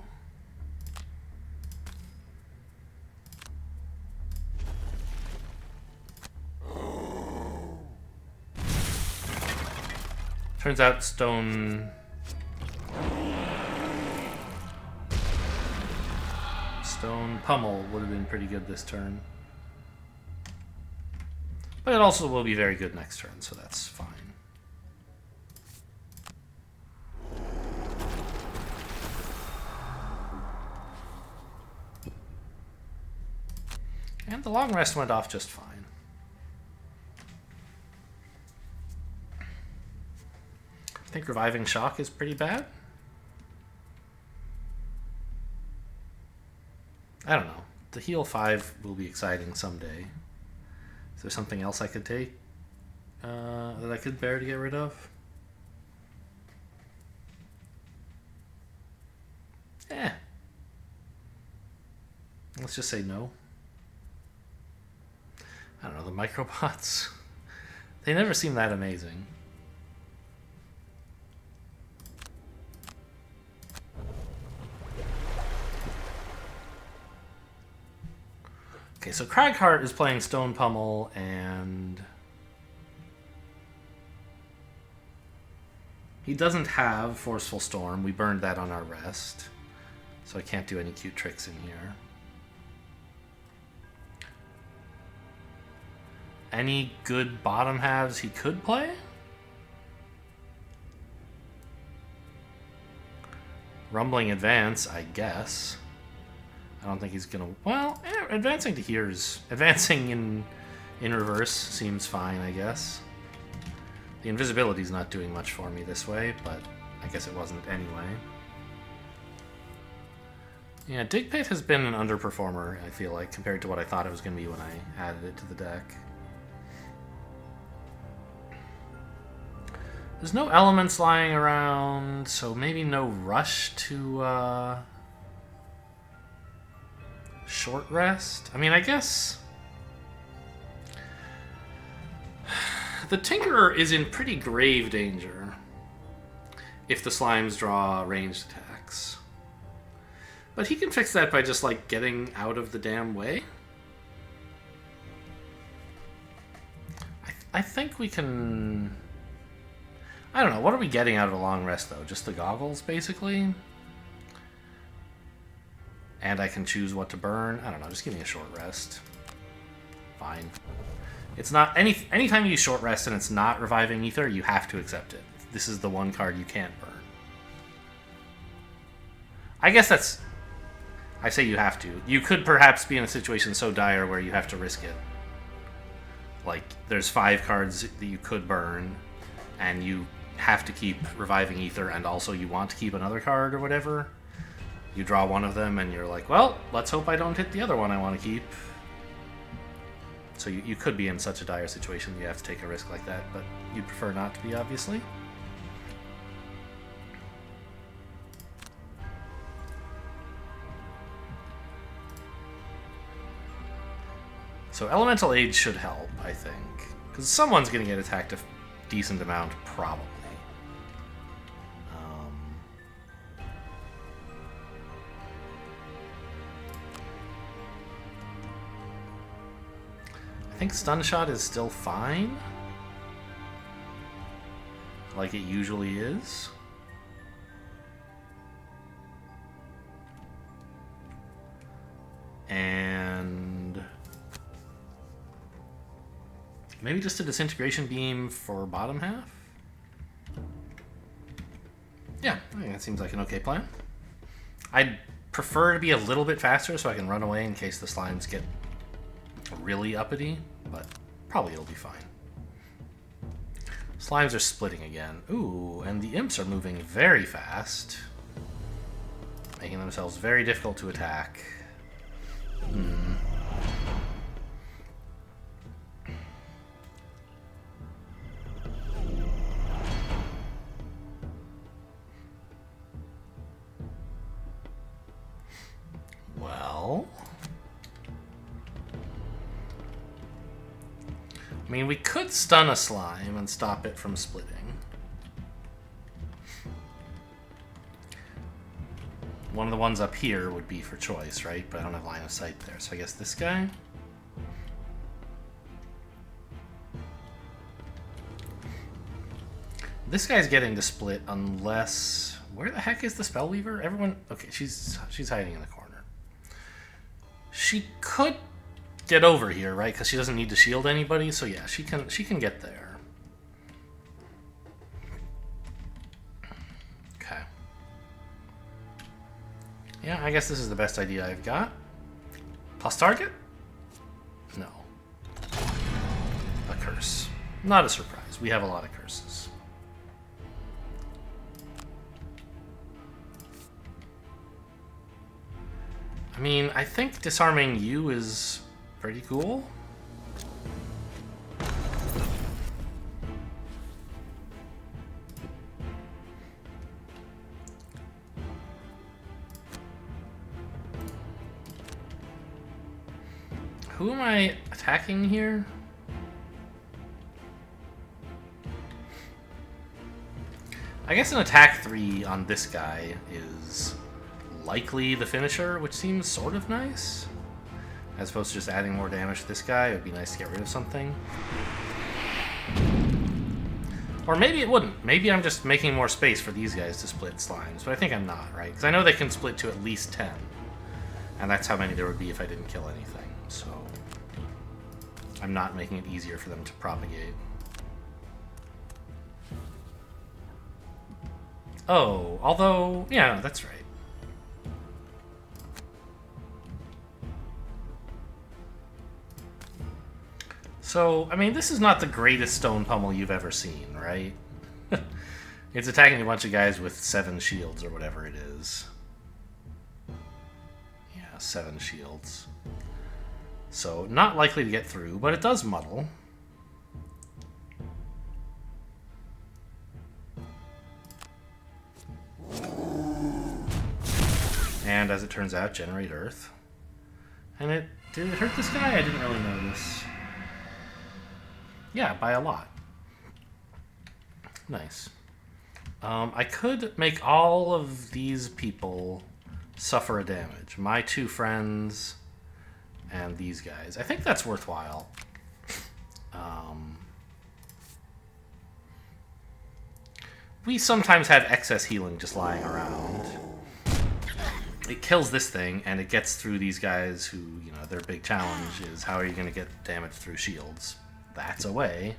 Turns out Stone Pummel would have been pretty good this turn. But it also will be very good next turn, so that's fine. And the long rest went off just fine. I think Reviving Shock is pretty bad. I don't know. The heal 5 will be exciting someday. Is there something else I could take that I could bear to get rid of? Eh. Let's just say no. I don't know, the microbots. They never seem that amazing. Okay, so Cragheart is playing Stone Pummel, and he doesn't have Forceful Storm. We burned that on our rest, so I can't do any cute tricks in here. Any good bottom halves he could play? Rumbling Advance, I guess. I don't think he's gonna... Well, advancing to here is... Advancing in reverse seems fine, I guess. The invisibility's not doing much for me this way, but I guess it wasn't anyway. Yeah, Dig Pit has been an underperformer, I feel like, compared to what I thought it was going to be when I added it to the deck. There's no elements lying around, so maybe no rush to short rest. I mean, I guess the Tinkerer is in pretty grave danger if the slimes draw ranged attacks. But he can fix that by just, like, getting out of the damn way. I think we can... I don't know, what are we getting out of a long rest, though? Just the goggles, basically? And I can choose what to burn? I don't know, just give me a short rest. Fine. It's not... Anytime you use short rest and it's not Reviving Ether, you have to accept it. This is the one card you can't burn. I guess that's... I say you have to. You could perhaps be in a situation so dire where you have to risk it. Like, there's 5 cards that you could burn, and you have to keep Reviving Ether, and also you want to keep another card or whatever. You draw one of them, and you're like, well, let's hope I don't hit the other one I want to keep. So you could be in such a dire situation you have to take a risk like that, but you'd prefer not to be, obviously. So Elemental Age should help, I think. Because someone's going to get attacked a decent amount, probably. I think stun shot is still fine. Like it usually is. And maybe just a disintegration beam for bottom half? Yeah, I think that seems like an okay plan. I'd prefer to be a little bit faster so I can run away in case the slimes get really uppity, but probably it'll be fine. Slimes are splitting again. Ooh, and the imps are moving very fast, making themselves very difficult to attack. Well, I mean, we could stun a slime and stop it from splitting. One of the ones up here would be for choice, right? But I don't have line of sight there, so I guess this guy? This guy's getting to split unless... Where the heck is the Spellweaver? Everyone... Okay, she's hiding in the corner. She could get over here, right? Because she doesn't need to shield anybody, so yeah, she can get there. Okay. Yeah, I guess this is the best idea I've got. Plus target? No. A curse. Not a surprise. We have a lot of curses. I mean, I think disarming you is pretty cool. Who am I attacking here? I guess an attack 3 on this guy is likely the finisher, which seems sort of nice. As opposed to just adding more damage to this guy, it would be nice to get rid of something. Or maybe it wouldn't. Maybe I'm just making more space for these guys to split slimes, but I think I'm not, right? Because I know they can split to at least 10. And that's how many there would be if I didn't kill anything, so... I'm not making it easier for them to propagate. Oh, although... Yeah, that's right. So, I mean, this is not the greatest stone pummel you've ever seen, right? It's attacking a bunch of guys with 7 shields or whatever it is. Yeah, 7 shields. So, not likely to get through, but it does muddle. And as it turns out, generate earth. And did it hurt this guy? I didn't really notice. Yeah, by a lot. Nice. I could make all of these people suffer a damage. My 2 friends and these guys. I think that's worthwhile. We sometimes have excess healing just lying around. It kills this thing, and it gets through these guys who, you know, their big challenge is how are you going to get damage through shields? That's a way.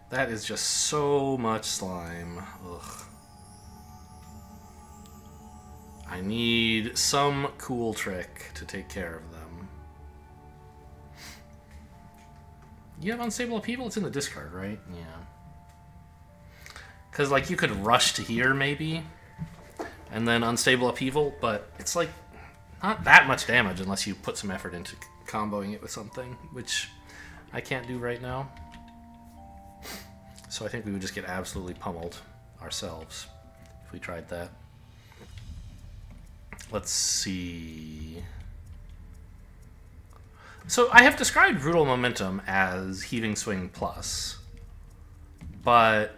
That is just so much slime. Ugh. I need some cool trick to take care of them. You have unstable upheaval? It's in the discard, right? Yeah. Because, like, you could rush to here, maybe, and then Unstable Upheaval, but it's, like, not that much damage unless you put some effort into comboing it with something, which I can't do right now. So I think we would just get absolutely pummeled ourselves if we tried that. Let's see. So I have described Brutal Momentum as Heaving Swing Plus, but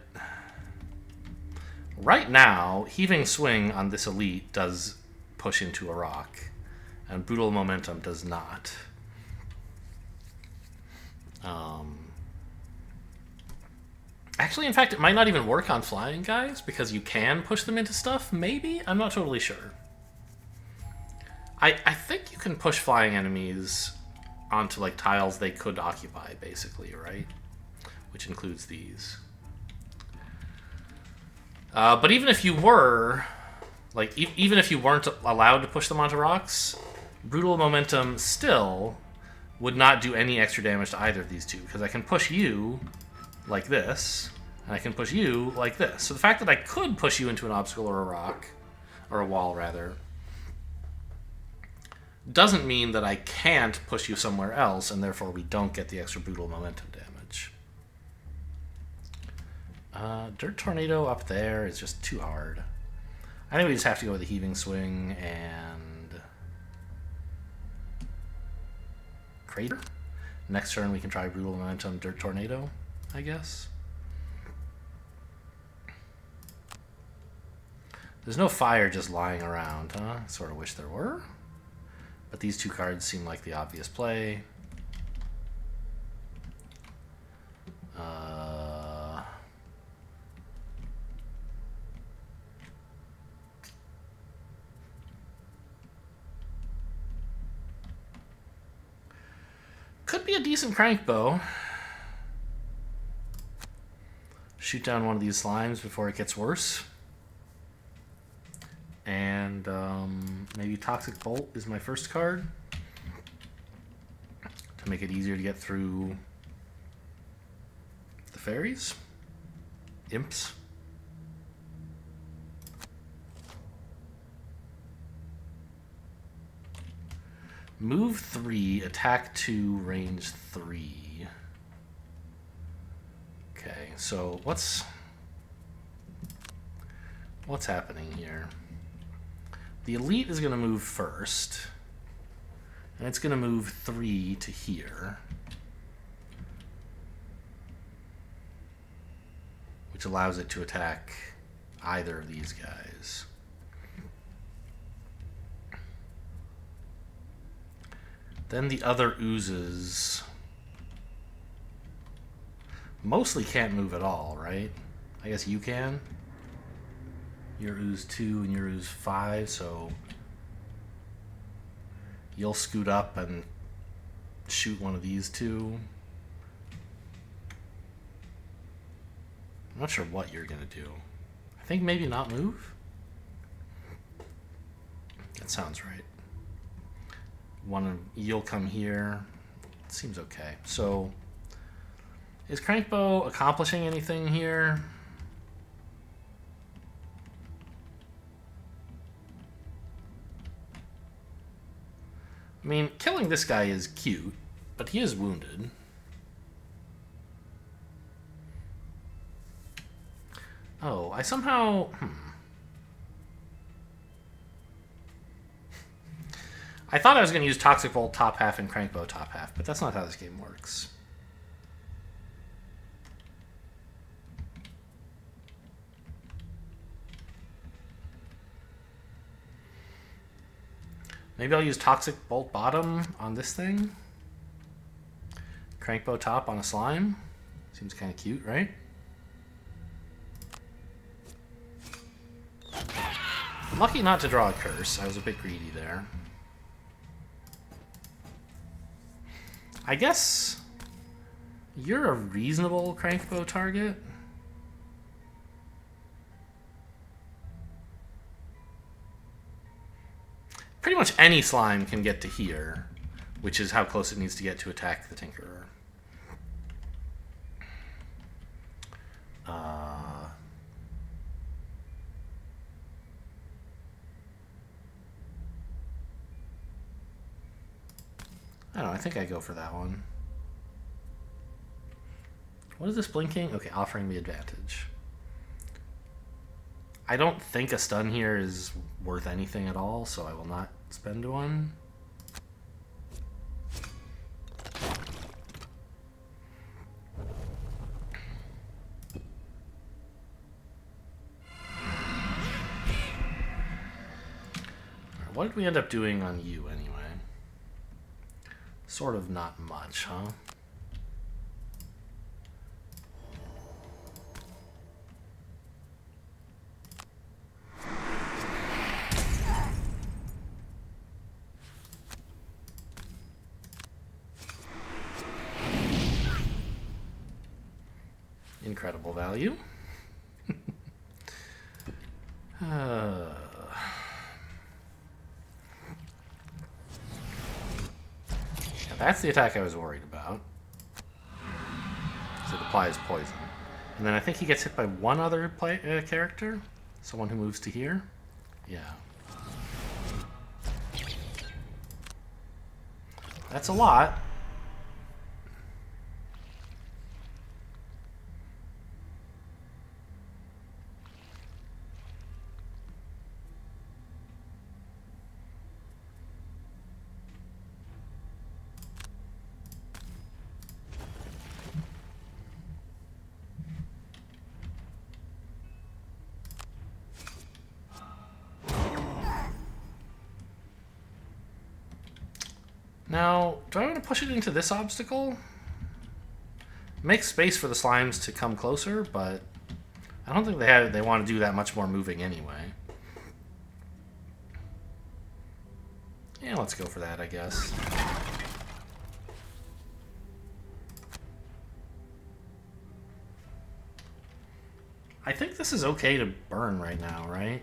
right now, Heaving Swing on this elite does push into a rock, and Brutal Momentum does not. Actually, in fact, it might not even work on flying guys, because you can push them into stuff, maybe? I'm not totally sure. I think you can push flying enemies onto, like, tiles they could occupy, basically, right? Which includes these. But even if you were, like, even if you weren't allowed to push them onto rocks, Brutal Momentum still would not do any extra damage to either of these two, because I can push you like this, and I can push you like this. So the fact that I could push you into an obstacle or a rock, or a wall, rather, doesn't mean that I can't push you somewhere else, and therefore we don't get the extra Brutal Momentum damage. Dirt Tornado up there is just too hard. I think we just have to go with the Heaving Swing and Crater. Next turn we can try Brutal Momentum, Dirt Tornado, I guess. There's no fire just lying around, huh? Sort of wish there were. But these two cards seem like the obvious play. Could be a decent crank bow. Shoot down one of these slimes before it gets worse. And maybe Toxic Bolt is my first card to make it easier to get through the fairies. Imps. Move 3, attack 2, range 3. Okay, so what's happening here? The elite is going to move first, and it's going to move 3 to here, which allows it to attack either of these guys. Then the other oozes mostly can't move at all, right? I guess you can. You're ooze 2 and you're ooze 5, so you'll scoot up and shoot one of these two. I'm not sure what you're gonna do. I think maybe not move. That sounds right. You'll come here. Seems okay. So is Crankbow accomplishing anything here? I mean, killing this guy is cute, but he is wounded. Oh, I somehow... I thought I was going to use Toxic Bolt top half and Crankbow top half, but that's not how this game works. Maybe I'll use Toxic Bolt bottom on this thing. Crankbow top on a slime. Seems kind of cute, right? I'm lucky not to draw a curse. I was a bit greedy there. I guess you're a reasonable Crankbow target. Pretty much any slime can get to here, which is how close it needs to get to attack the Tinkerer. I don't know, I think I go for that one. What is this blinking? Okay, offering me advantage. I don't think a stun here is worth anything at all, so I will not spend one. What did we end up doing on you, anyway? Sort of not much, huh? Incredible value. That's the attack I was worried about. So it applies poison. And then I think he gets hit by one other character. Someone who moves to here. Yeah. That's a lot. Now, do I want to push it into this obstacle? Make space for the slimes to come closer, but I don't think they want to do that much more moving anyway. Yeah, let's go for that, I guess. I think this is okay to burn right now, right?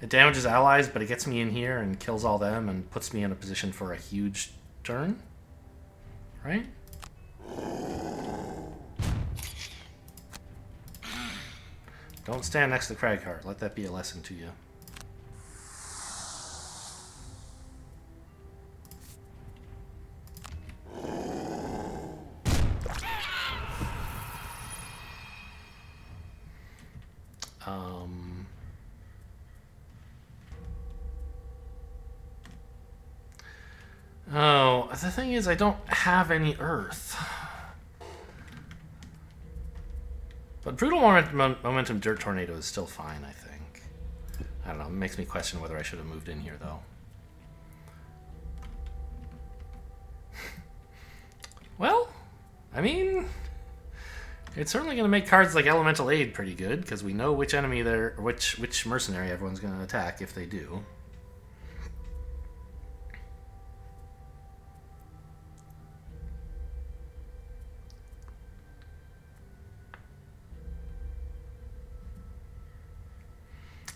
It damages allies, but it gets me in here and kills all them and puts me in a position for a huge turn. Right? Don't stand next to the Crag Heart. Let that be a lesson to you. Oh, the thing is, I don't have any earth. But Brutal Momentum Dirt Tornado is still fine, I think. I don't know, it makes me question whether I should have moved in here, though. Well, I mean, it's certainly going to make cards like Elemental Aid pretty good, because we know which enemy which mercenary everyone's going to attack if they do.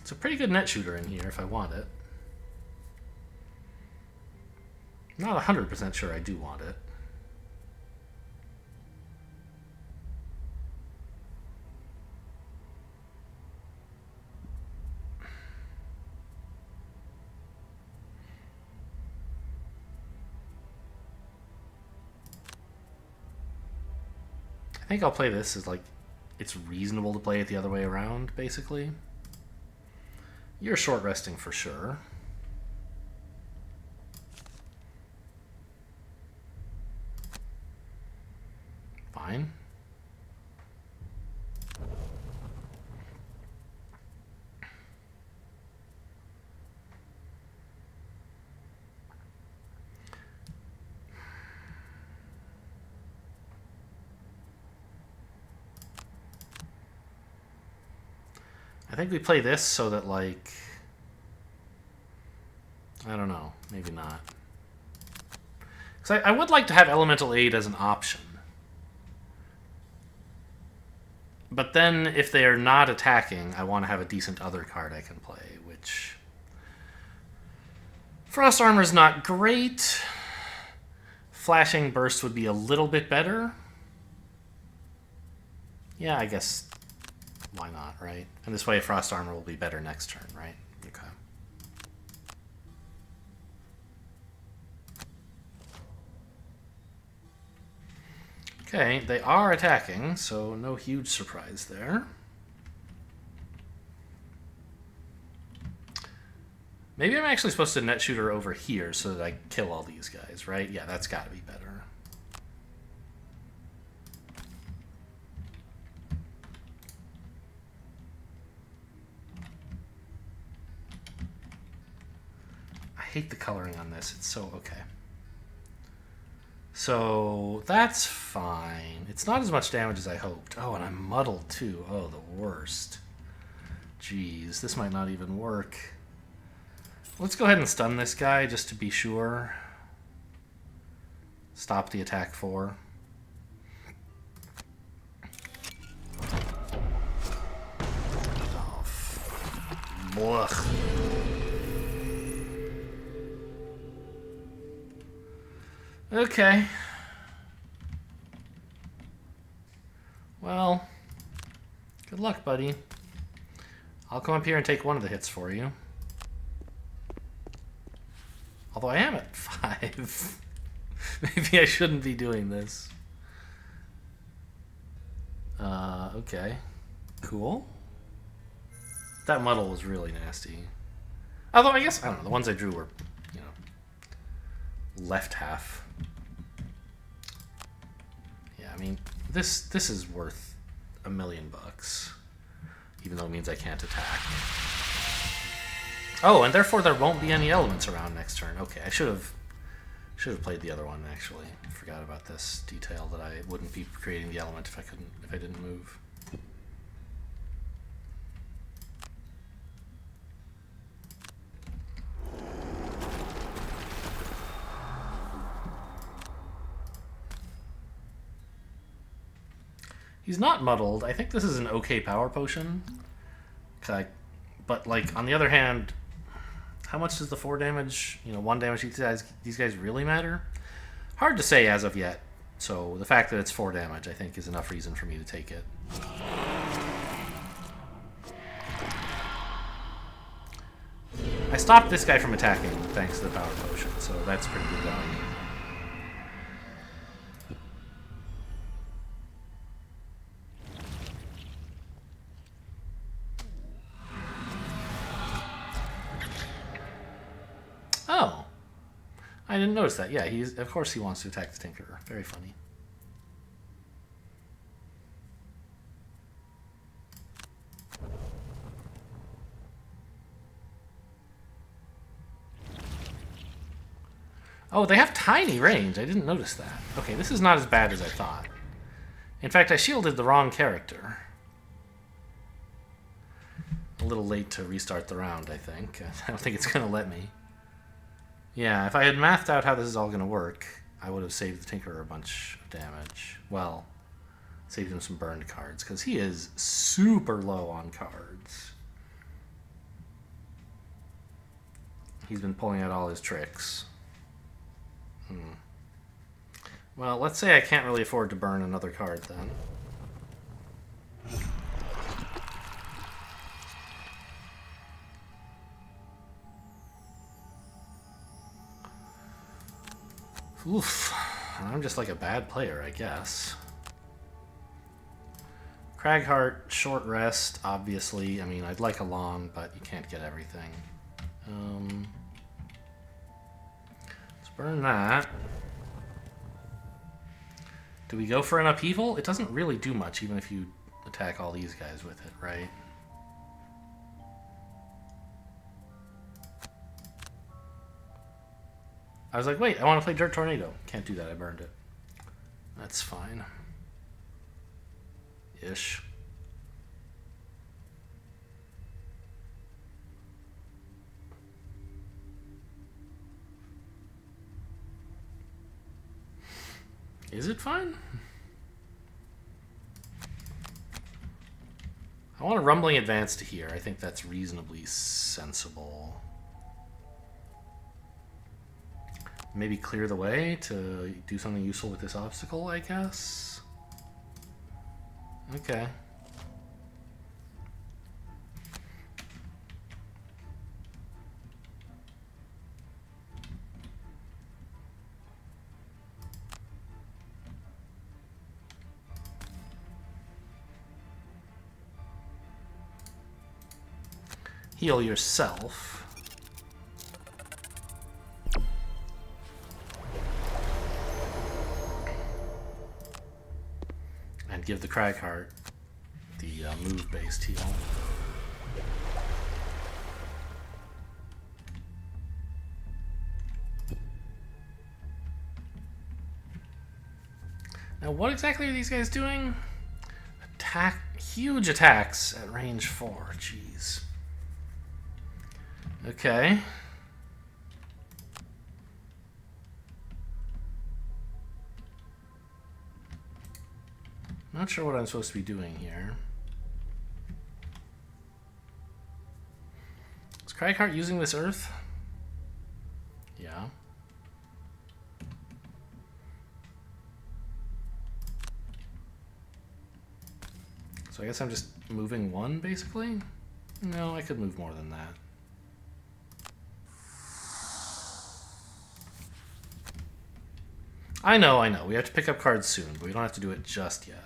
It's a pretty good net shooter in here if I want it. Not 100% sure I do want it. I think I'll play this as like it's reasonable to play it the other way around, basically. You're short resting for sure. Fine. I think we play this so that, like, I don't know, maybe not. Because I would like to have Elemental Aid as an option. But then, if they are not attacking, I want to have a decent other card I can play, which... Frost Armor's not great. Flashing Burst would be a little bit better. Yeah, I guess... Why not, right? And this way Frost Armor will be better next turn, right? Okay. Okay, they are attacking, so no huge surprise there. Maybe I'm actually supposed to net shooter over here so that I kill all these guys, right? Yeah, that's got to be better. I hate the coloring on this. It's so okay. So that's fine. It's not as much damage as I hoped. Oh, and I'm muddled too. Oh, the worst. Jeez, this might not even work. Let's go ahead and stun this guy just to be sure. Stop the attack 4. Oh, blech. Okay. Well, good luck, buddy. I'll come up here and take one of the hits for you. Although I am at 5. Maybe I shouldn't be doing this. Okay. Cool. That muddle was really nasty. Although I guess, I don't know, the ones I drew were, you know, left half. Yeah, I mean, this is worth $1 million bucks. Even though it means I can't attack. Oh, and therefore there won't be any elements around next turn. Okay, I should have played the other one actually. Forgot about this detail that I wouldn't be creating the element if I didn't move. He's not muddled. I think this is an okay power potion. But like on the other hand, how much does the 4 damage, 1 damage these guys really matter? Hard to say as of yet. So the fact that it's 4 damage, I think, is enough reason for me to take it. I stopped this guy from attacking thanks to the power potion, so that's pretty good value. Oh. I didn't notice that. Yeah, of course he wants to attack the Tinkerer. Very funny. Oh, they have tiny range. I didn't notice that. Okay, this is not as bad as I thought. In fact, I shielded the wrong character. A little late to restart the round, I think. I don't think it's going to let me. Yeah, if I had mathed out how this is all going to work, I would have saved the Tinkerer a bunch of damage. Well, saved him some burned cards, because he is super low on cards. He's been pulling out all his tricks. Well, let's say I can't really afford to burn another card then. Oof. I'm just like a bad player, I guess. Cragheart, short rest, obviously. I mean, I'd like a long, but you can't get everything. Let's burn that. Do we go for an upheaval? It doesn't really do much, even if you attack all these guys with it, right? I was like, wait, I want to play Dirt Tornado. Can't do that, I burned it. That's fine. Ish. Is it fine? I want a Rumbling Advance to here. I think that's reasonably sensible. Maybe clear the way to do something useful with this obstacle, I guess? Okay. heal yourself. And give the Cragheart the move-based heal. Now, what exactly are these guys doing? Huge attacks at range 4. Jeez. Okay. Not sure what I'm supposed to be doing here. Is Cragheart using this earth? Yeah. So I guess I'm just moving 1, basically? No, I could move more than that. I know. We have to pick up cards soon, but we don't have to do it just yet.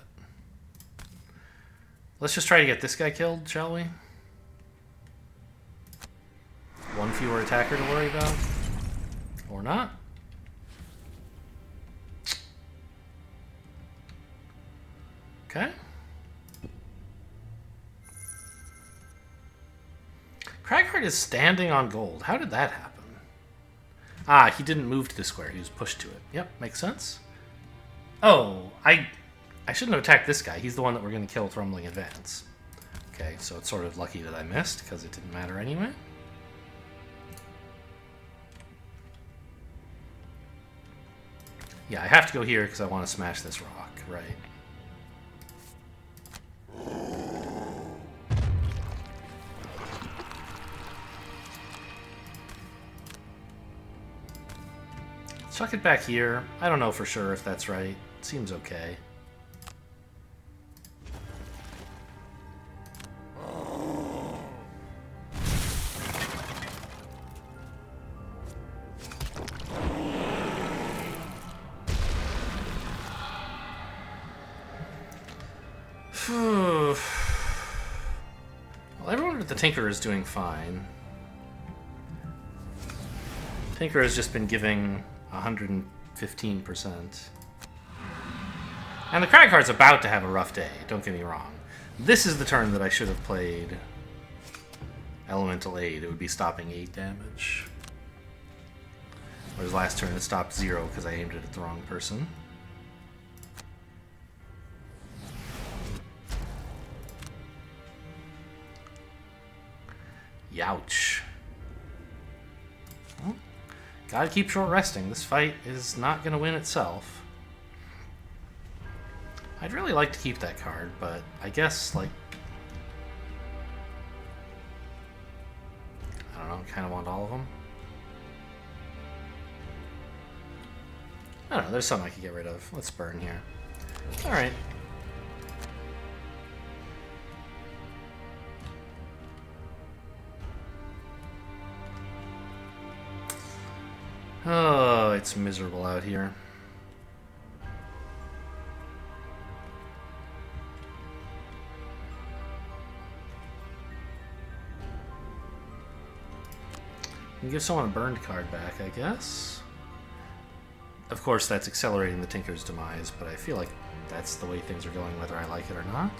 Let's just try to get this guy killed, shall we? 1 fewer attacker to worry about. Or not. Okay. Cragheart is standing on gold. How did that happen? Ah, he didn't move to the square. He was pushed to it. Yep, makes sense. Oh, I shouldn't have attacked this guy. He's the one that we're going to kill with Rumbling Advance. Okay, so it's sort of lucky that I missed, because it didn't matter anyway. Yeah, I have to go here because I want to smash this rock, right? Chuck it back here. I don't know for sure if that's right. Seems okay. Well, everyone at the Tinker is doing fine. Tinker has just been giving 115%. And the Cragheart's about to have a rough day, don't get me wrong. This is the turn that I should have played Elemental Aid. It would be stopping 8 damage. Whereas last turn it stopped 0 because I aimed it at the wrong person. Youch. Well, gotta keep short resting. This fight is not gonna win itself. I'd really like to keep that card, but I guess, like... I don't know, I kind of want all of them. I don't know, there's some I could get rid of. Let's burn here. Alright. Oh, it's miserable out here. You can give someone a burned card back, I guess. Of course, that's accelerating the Tinker's demise, but I feel like that's the way things are going, whether I like it or not.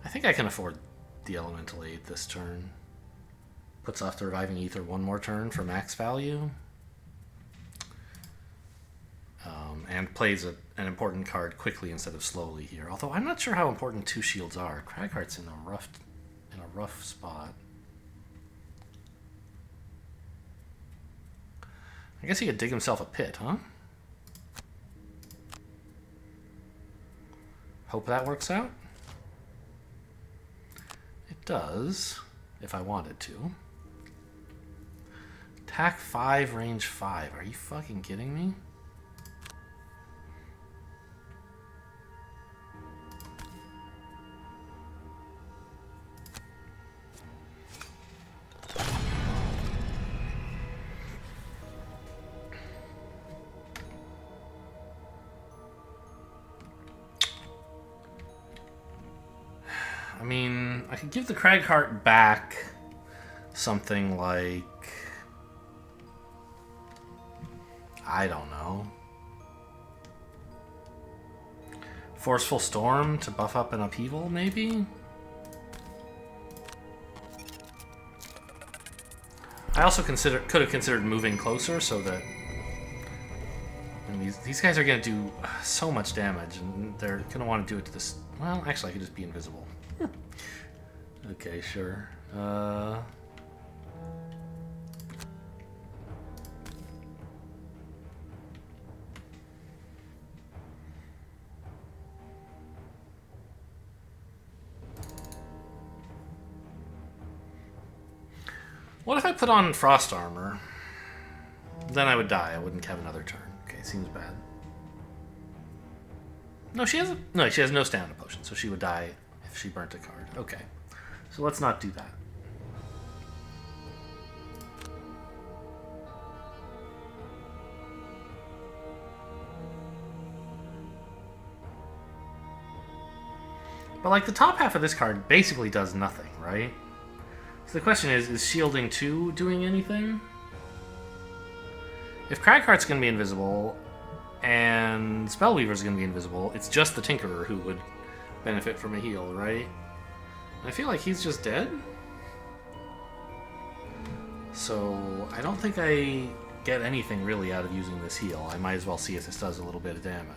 I think I can afford the Elemental Aid this turn. Puts off the Reviving Ether 1 more turn for max value. And plays an important card quickly instead of slowly here. Although I'm not sure how important 2 shields are. Cragheart's in a rough spot. I guess he could dig himself a pit, huh? Hope that works out. It does, if I wanted to. Attack 5, range 5. Are you fucking kidding me? I mean, I could give the Cragheart back something like... I don't know. Forceful Storm to buff up an Upheaval, maybe? I also could have considered moving closer so that... I mean, these guys are going to do so much damage, and they're going to want to do it to this... Well, actually, I could just be invisible. Okay, sure. What if I put on Frost Armor? Then I would die. I wouldn't have another turn. Okay, seems bad. No, she has no stamina potion, so she would die if she burnt a card. Okay. So let's not do that. But like the top half of this card basically does nothing, right? So the question is Shielding 2 doing anything? If Cragheart's going to be invisible and Spellweaver's going to be invisible, it's just the Tinkerer who would benefit from a heal, right? I feel like he's just dead. So I don't think I get anything really out of using this heal. I might as well see if this does a little bit of damage.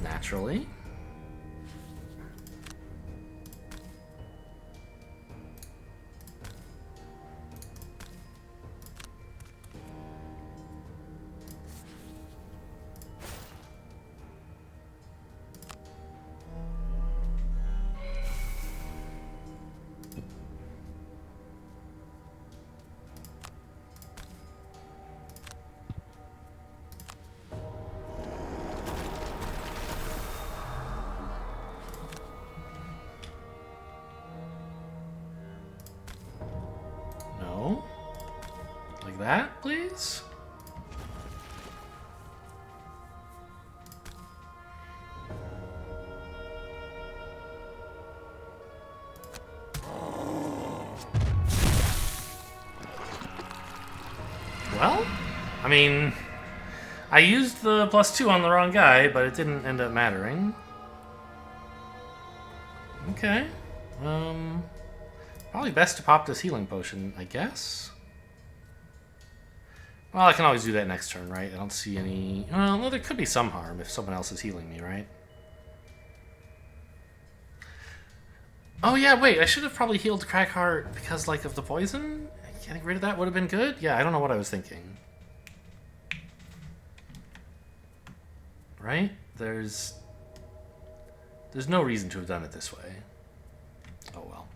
Naturally. That, please? Well, I mean, I used the +2 on the wrong guy, but it didn't end up mattering. Okay. Probably best to pop this healing potion, I guess. Well, I can always do that next turn, right? I don't see any... Well, no, there could be some harm if someone else is healing me, right? Oh, yeah, wait. I should have probably healed Cragheart because, like, of the poison? Getting rid of that would have been good? Yeah, I don't know what I was thinking. Right? There's no reason to have done it this way. Oh, well.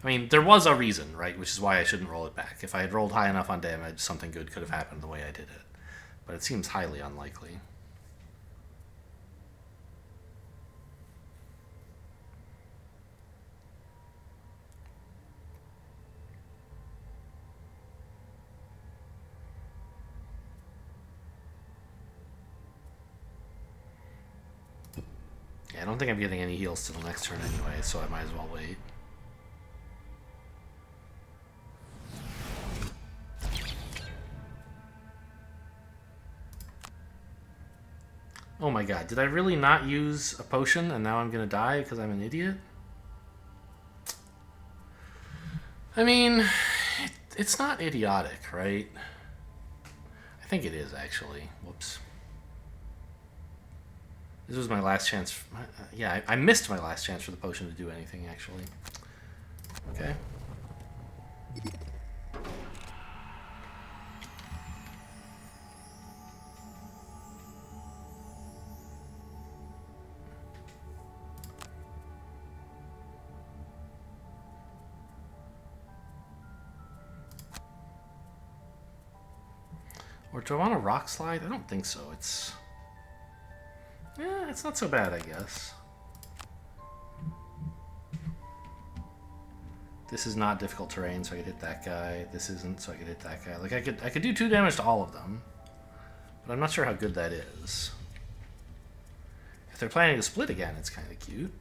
I mean, there was a reason, right? Which is why I shouldn't roll it back. If I had rolled high enough on damage, something good could have happened the way I did it. But it seems highly unlikely. Yeah, I don't think I'm getting any heals till the next turn anyway, so I might as well wait. Oh my god, did I really not use a potion and now I'm gonna die because I'm an idiot? I mean, it's not idiotic, right? I think it is, actually. Whoops. This was my last chance. Yeah, I missed my last chance for the potion to do anything, actually. Okay. Or do I want a rock slide? I don't think so. Yeah, it's not so bad, I guess. This is not difficult terrain, so I could hit that guy. This isn't, so I could hit that guy. Like I could do 2 damage to all of them. But I'm not sure how good that is. If they're planning to split again, it's kind of cute.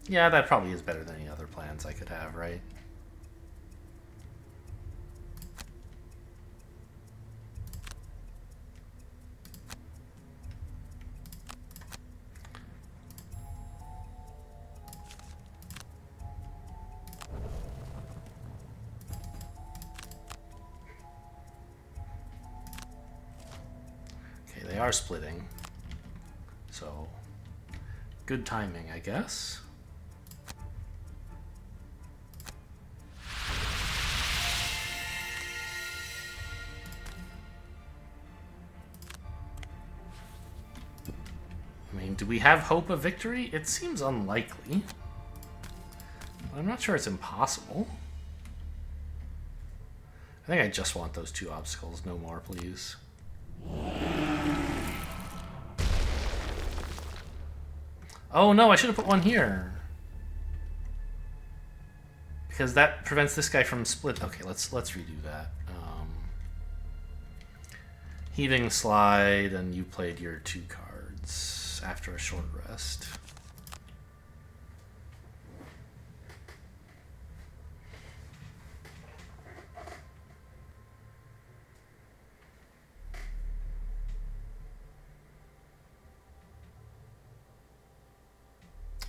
Yeah, that probably is better than any other plans I could have, right? Okay, they are splitting. So, good timing, I guess. I mean, do we have hope of victory? It seems unlikely. But I'm not sure it's impossible. I think I just want those 2 obstacles. No more, please. Oh no, I should have put one here. Because that prevents this guy from split. Okay, let's redo that. Heaving slide, and you played your 2 cards after a short rest.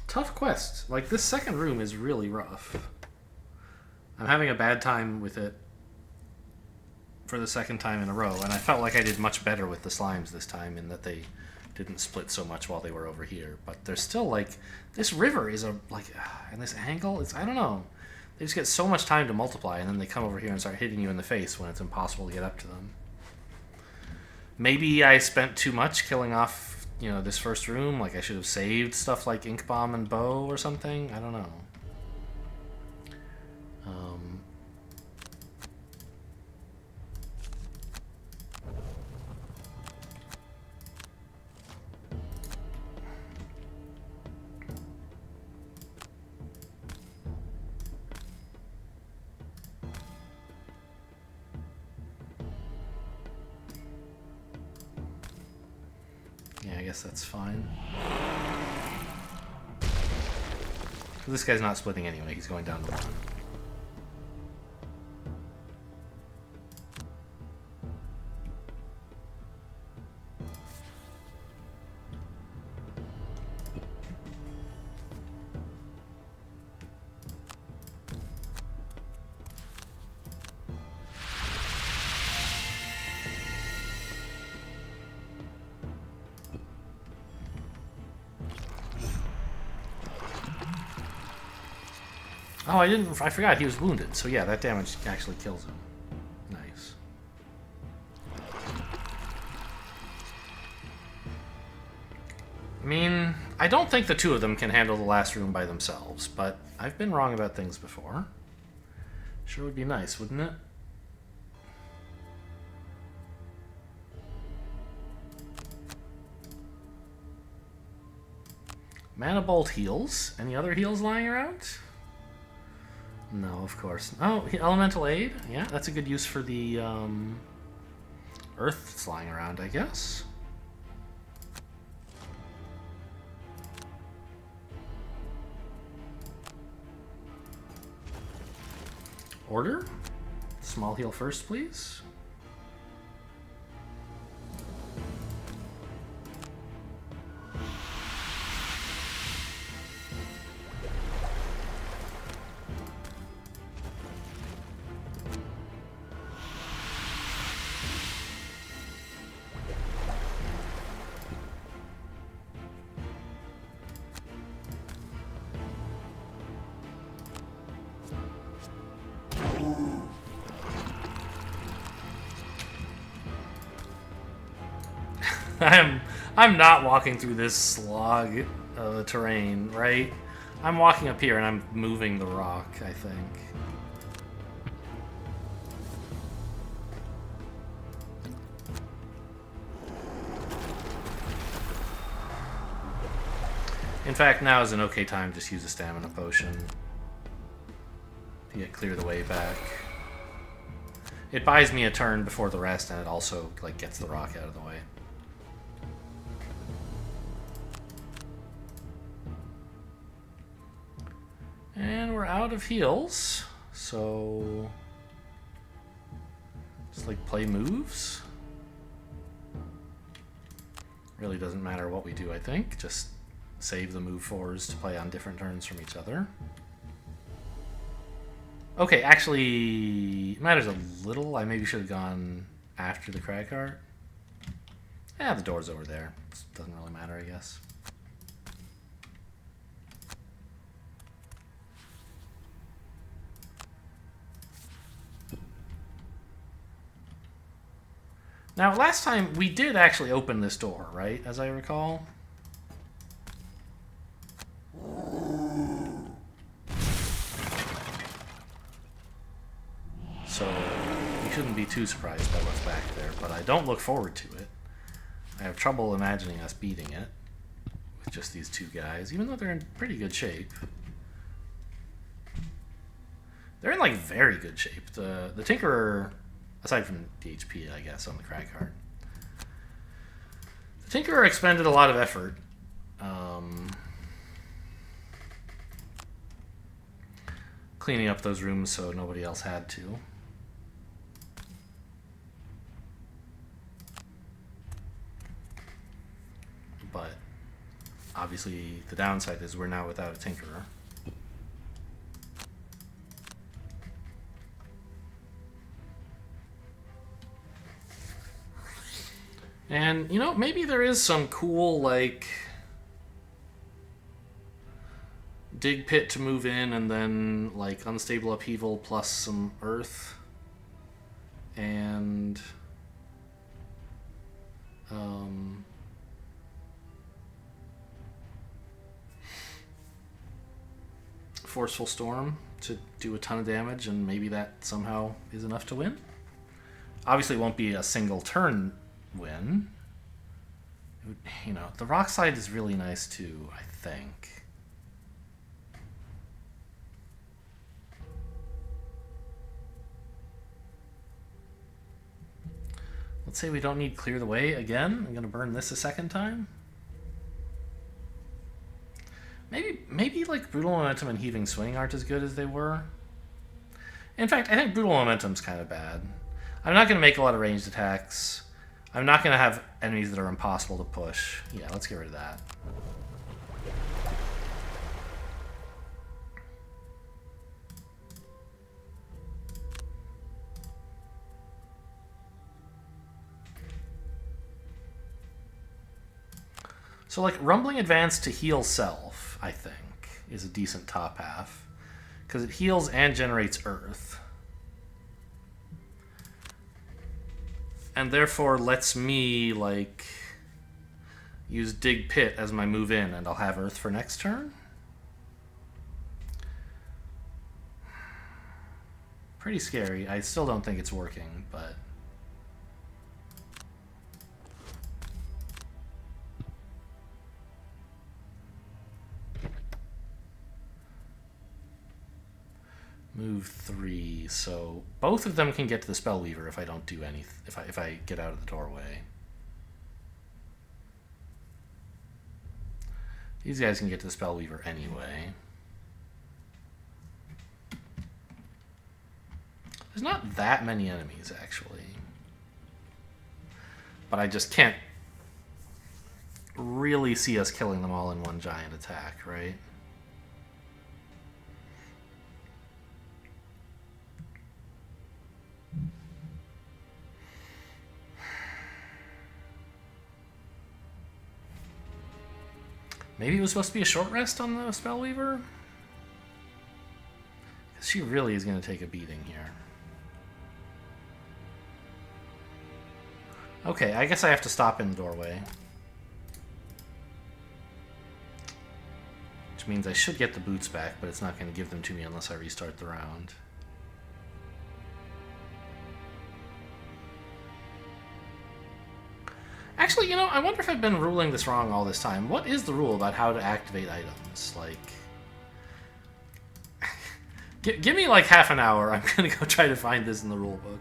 Tough quest. Like, this second room is really rough. I'm having a bad time with it for the second time in a row, and I felt like I did much better with the slimes this time in that they didn't split so much while they were over here. But there's still, like, this river is a, like, and this angle, it's, I don't know. They just get so much time to multiply, and then they come over here and start hitting you in the face when it's impossible to get up to them. Maybe I spent too much killing off, you know, this first room. Like, I should have saved stuff like Ink Bomb and Bow or something. I don't know. Yeah, I guess that's fine. This guy's not splitting anyway. He's going down to 1. Oh, I forgot he was wounded. So yeah, that damage actually kills him. Nice. I mean, I don't think the 2 of them can handle the last room by themselves, but I've been wrong about things before. Sure would be nice, wouldn't it? Mana Bolt heals. Any other heals lying around? No, of course. Oh, Elemental Aid. Yeah, that's a good use for the earth that's lying around, I guess. Order. Small heal first, please. I'm not walking through this slog of the terrain, right? I'm walking up here and I'm moving the rock, I think. In fact, now is an okay time to just use a stamina potion. to get clear the way back. It buys me a turn before the rest, and it also like gets the rock out of the way. And we're out of heals, so just like play moves. Really doesn't matter what we do, I think. Just save the move fours to play on different turns from each other. Okay, actually, it matters a little. I maybe should have gone after the crag cart. Yeah, the door's over there. Doesn't really matter, I guess. Now, last time we did actually open this door, right? As I recall. So, we shouldn't be too surprised by what's back there, but I don't look forward to it. I have trouble imagining us beating it with just these two guys, even though they're in pretty good shape. They're in, like, very good shape. The Tinkerer, aside from the HP, I guess, on the crag cart. The Tinkerer expended a lot of effort. Cleaning up those rooms so nobody else had to. But obviously the downside is we're now without a Tinkerer. And, you know, maybe there is some cool, like, dig pit to move in and then, like, unstable upheaval plus some earth. And, forceful storm to do a ton of damage, and maybe that somehow is enough to win. Obviously, it won't be a single turn win. You know, the rock side is really nice too, I think. Let's say we don't need clear the way again. I'm gonna burn this a second time. Maybe like brutal momentum and heaving swing aren't as good as they were. In fact, I think brutal momentum's kind of bad. I'm not gonna make a lot of ranged attacks. I'm not going to have enemies that are impossible to push. Yeah, let's get rid of that. So, like, Rumbling Advance to heal self, I think, is a decent top half. Because it heals and generates earth. And therefore lets me, like, use Dig Pit as my move in, and I'll have earth for next turn. Pretty scary. I still don't think it's working, but... Move 3, so both of them can get to the Spellweaver if I don't do anything. If I get out of the doorway. These guys can get to the Spellweaver anyway. There's not that many enemies, actually. But I just can't really see us killing them all in one giant attack, right? Maybe it was supposed to be a short rest on the Spellweaver? Because she really is going to take a beating here. Okay, I guess I have to stop in the doorway. Which means I should get the boots back, but it's not going to give them to me unless I restart the round. Actually, you know, I wonder if I've been ruling this wrong all this time. What is the rule about how to activate items? Like, Give me like half an hour. I'm gonna go try to find this in the rulebook.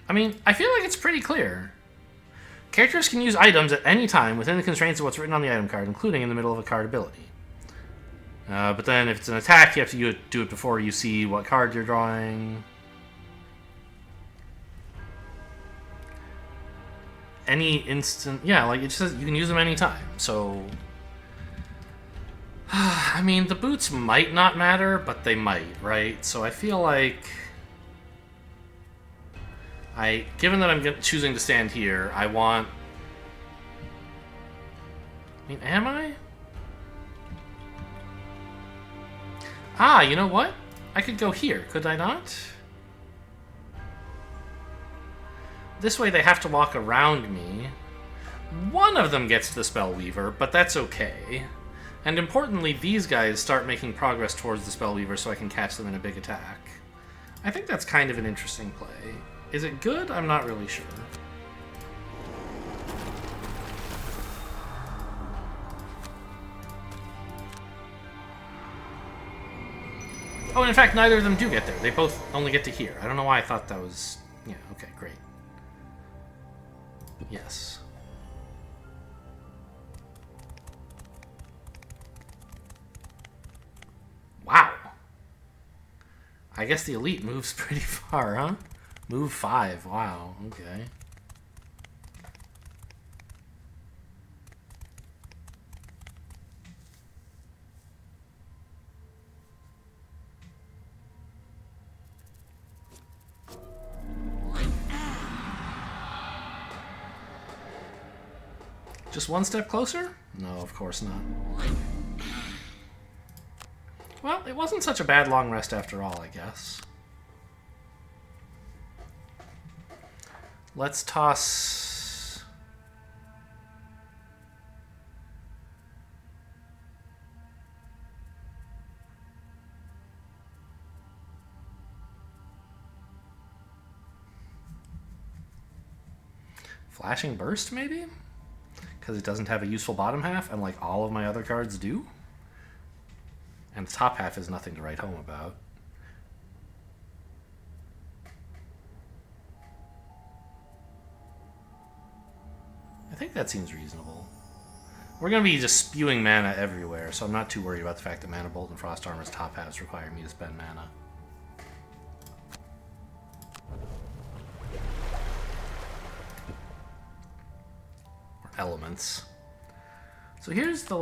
I mean, I feel like it's pretty clear. Characters can use items at any time within the constraints of what's written on the item card, including in the middle of a card ability. But then if it's an attack, you have to do it before you see what card you're drawing. Any instant... Yeah, like, it just says you can use them anytime, so... I mean, the boots might not matter, but they might, right? So I feel like... Given that I'm choosing to stand here, I want... I mean, am I? Ah, you know what? I could go here, could I not? This way they have to walk around me. One of them gets the Spellweaver, but that's okay. And importantly, these guys start making progress towards the Spellweaver so I can catch them in a big attack. I think that's kind of an interesting play. Is it good? I'm not really sure. Oh, and in fact, neither of them do get there. They both only get to here. I don't know why I thought that was... Yeah, okay, great. Yes. Wow. I guess the elite moves pretty far, huh? Move 5. Wow, okay. Just one step closer? No, of course not. Well, it wasn't such a bad long rest after all, I guess. Let's toss... Flashing Burst, maybe? Because it doesn't have a useful bottom half, and like all of my other cards do. And the top half is nothing to write home about. I think that seems reasonable. We're going to be just spewing mana everywhere, so I'm not too worried about the fact that Mana Bolt and Frost Armor's top halves require me to spend mana. Elements. So here's the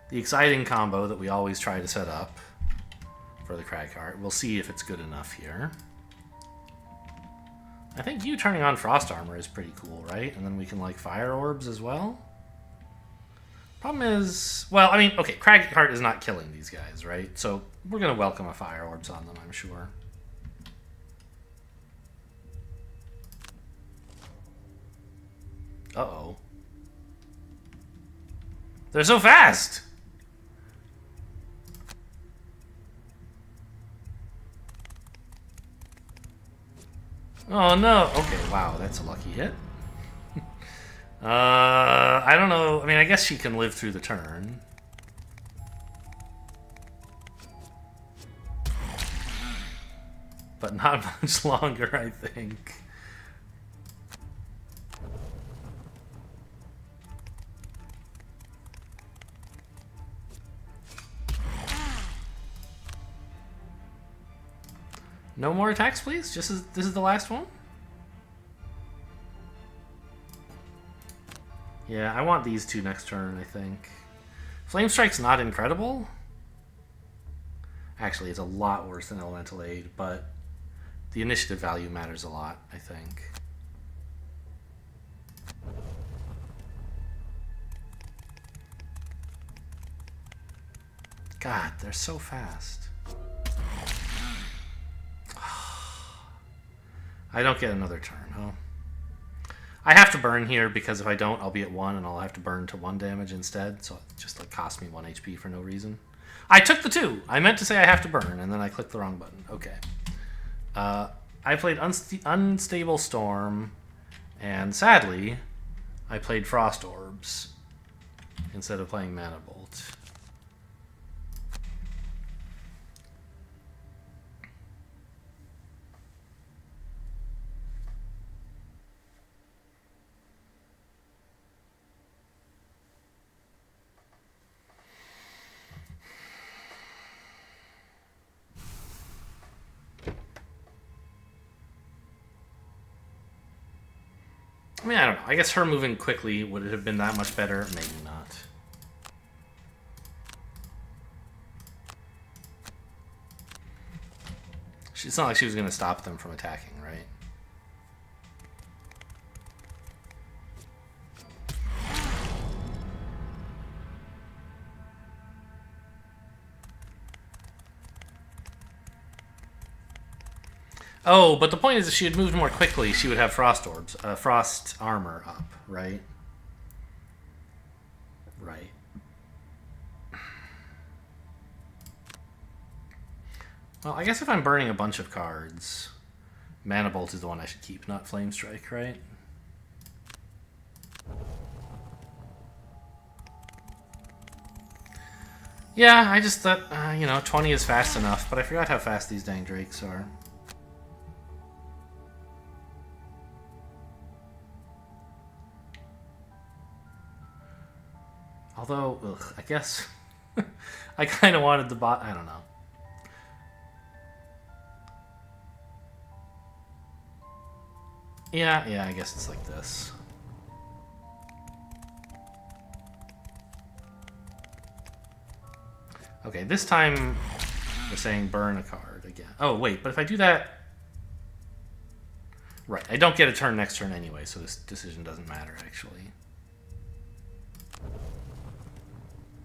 the exciting combo that we always try to set up for the Crag card. We'll see if it's good enough here. I think you turning on Frost Armor is pretty cool, right? And then we can like Fire Orbs as well. Problem is, well, I mean, okay, Crag card is not killing these guys, right? So we're gonna welcome a Fire Orbs on them, I'm sure. Uh-oh. They're so fast! Oh no! Okay, wow, that's a lucky hit. I don't know. I mean, I guess she can live through the turn. But not much longer, I think. No more attacks, please? This is the last one? Yeah, I want these two next turn, I think. Flame Strike's not incredible. Actually, it's a lot worse than Elemental Aid, but the initiative value matters a lot, I think. God, they're so fast. I don't get another turn, huh? I have to burn here because if I don't, I'll be at 1 and I'll have to burn to 1 damage instead. So it just like cost me 1 HP for no reason. I took the 2. I meant to say I have to burn and then I clicked the wrong button. Okay. I played Unstable Storm and sadly, I played Frost Orbs instead of playing Mana Bolt. I mean, I don't know. I guess her moving quickly, would it have been that much better? Maybe not. It's not like she was going to stop them from attacking, right? Oh, but the point is if she had moved more quickly, she would have frost orbs, frost armor up, right? Right. Well, I guess if I'm burning a bunch of cards, Mana Bolt is the one I should keep, not Flame Strike, right? Yeah, I just thought, 20 is fast enough, but I forgot how fast these dang drakes are. Although, I guess I kind of wanted the bot. I don't know. Yeah, I guess it's like this. Okay, this time we're saying burn a card again. Oh, wait, but if I do that... Right, I don't get a turn next turn anyway, so this decision doesn't matter, actually.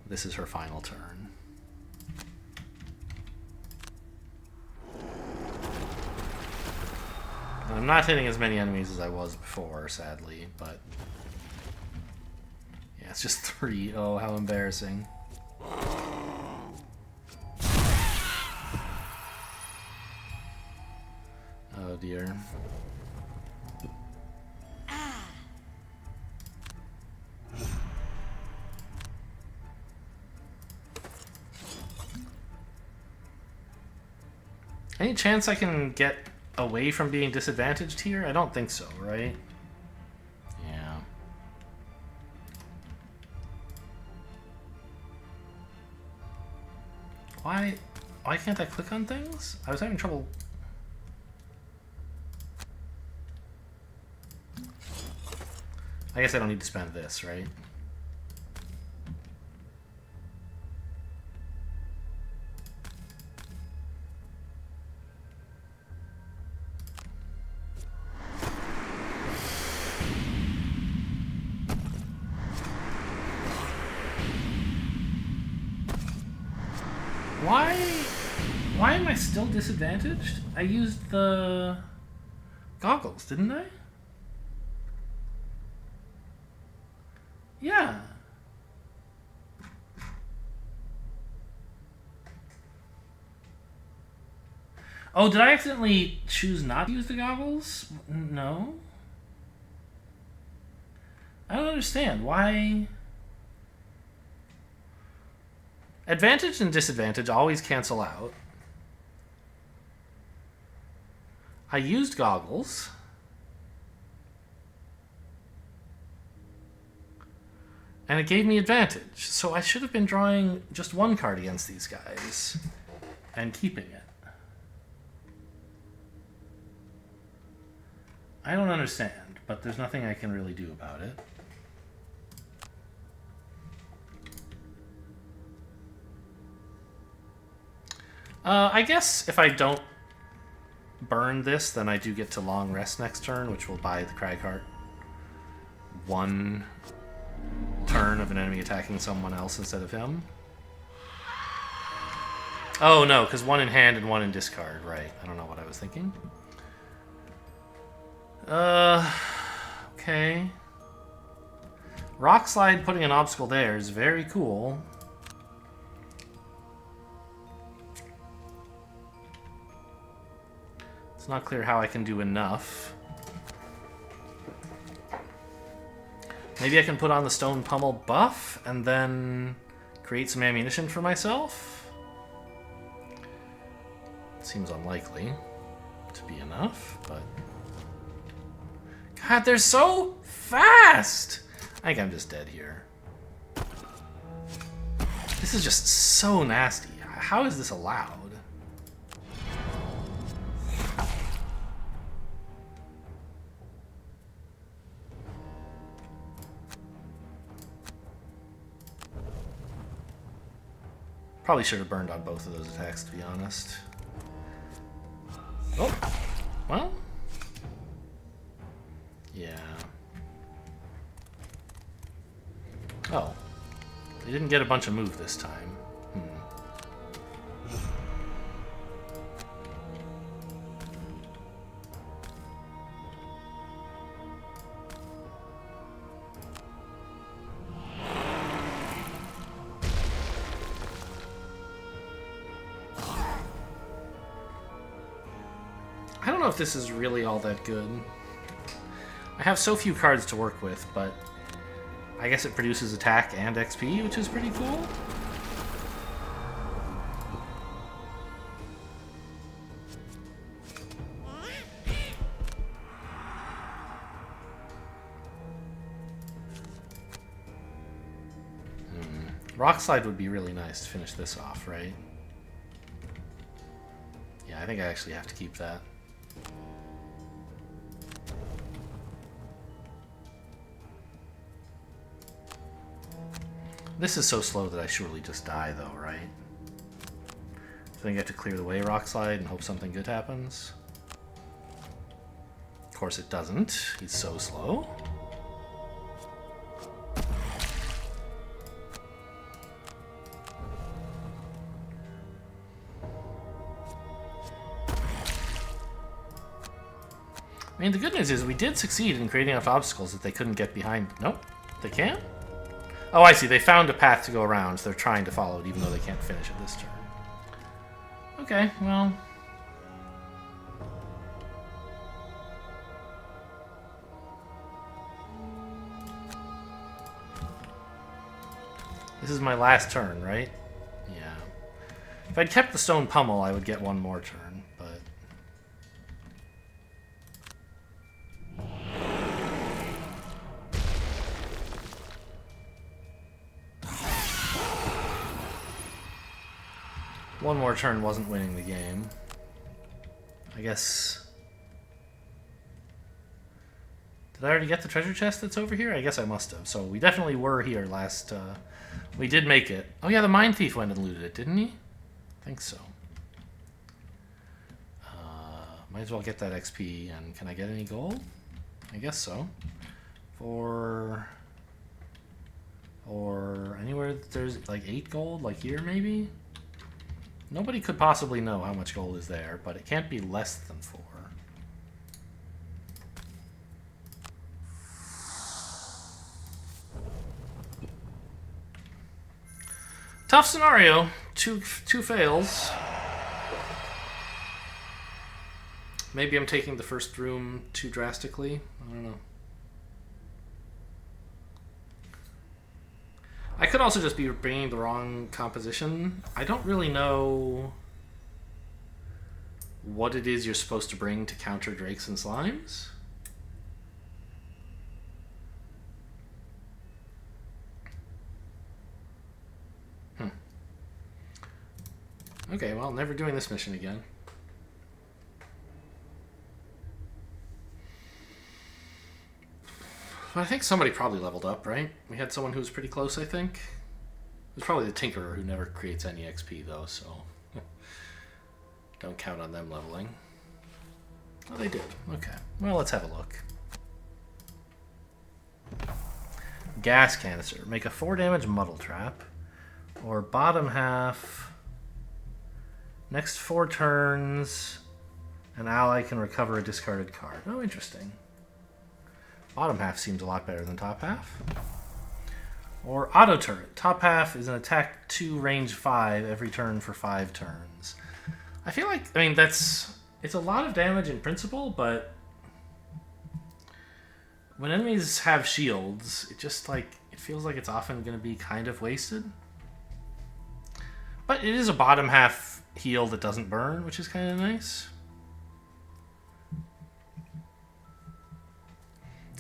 This is her final turn. I'm not hitting as many enemies as I was before, sadly, but... Yeah, it's just 3. Oh, how embarrassing. Oh dear. Any chance I can get away from being disadvantaged here? I don't think so, right? Yeah. Why can't I click on things? I was having trouble. I guess I don't need to spend this, right? Why am I still disadvantaged? I used the goggles, didn't I? Yeah. Oh, did I accidentally choose not to use the goggles? No. I don't understand. Why? Advantage and disadvantage always cancel out. I used goggles. And it gave me advantage. So I should have been drawing just one card against these guys and keeping it. I don't understand, but there's nothing I can really do about it. I guess if I don't burn this, then I do get to long rest next turn, which will buy the Cragheart 1 turn of an enemy attacking someone else instead of him. Oh no, because 1 in hand and 1 in discard, right. I don't know what I was thinking. Okay. Rock Slide putting an obstacle there is very cool. It's not clear how I can do enough. Maybe I can put on the Stone Pummel buff and then create some ammunition for myself? Seems unlikely to be enough, but... God, they're so fast! I think I'm just dead here. This is just so nasty. How is this allowed? Probably should have burned on both of those attacks, to be honest. Oh, well. Yeah. Oh. They didn't get a bunch of move this time. I don't know if this is really all that good. I have so few cards to work with, but I guess it produces attack and XP, which is pretty cool. Rock Slide would be really nice to finish this off, right? Yeah, I think I actually have to keep that. This is so slow that I surely just die, though, right? I think I have to clear the way Rock Slide and hope something good happens. Of course it doesn't. He's so slow. I mean, the good news is we did succeed in creating enough obstacles that they couldn't get behind. Nope, they can't? Oh, I see. They found a path to go around, so they're trying to follow it, even though they can't finish it this turn. Okay, well. This is my last turn, right? Yeah. If I'd kept the stone pummel, I would get one more turn, but... One more turn wasn't winning the game. I guess... Did I already get the treasure chest that's over here? I guess I must have. So we definitely were here last... We did make it. Oh yeah, the Mine Thief went and looted it, didn't he? I think so. Might as well get that XP. And can I get any gold? I guess so. Or anywhere that there's like 8 gold, like here maybe? Nobody could possibly know how much gold is there, but it can't be less than 4. Tough scenario. Two fails. Maybe I'm taking the first room too drastically. I don't know. I could also just be bringing the wrong composition. I don't really know what it is you're supposed to bring to counter drakes and slimes. Okay, well, never doing this mission again. I think somebody probably leveled up, right? We had someone who was pretty close, I think. It was probably the Tinkerer, who never creates any XP, though, so... Don't count on them leveling. Oh, they did. Okay. Well, let's have a look. Gas Canister. Make a 4 damage Muddle Trap. Or bottom half... Next 4 turns, an ally can recover a discarded card. Oh, interesting. Bottom half seems a lot better than top half. Or Auto Turret. Top half is an attack 2, range 5 every turn for 5 turns. I feel like, I mean, it's a lot of damage in principle, but when enemies have shields, it just like, it feels like it's often going to be kind of wasted. But it is a bottom half heal that doesn't burn, which is kind of nice.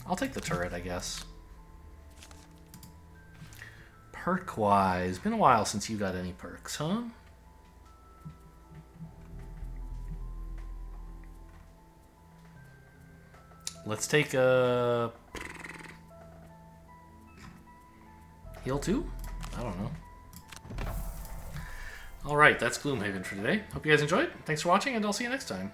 I'll take the turret, I guess. Perk-wise, been a while since you got any perks, huh? Let's take a... Heal 2? I don't know. Alright, that's Gloomhaven for today. Hope you guys enjoyed. Thanks for watching, and I'll see you next time.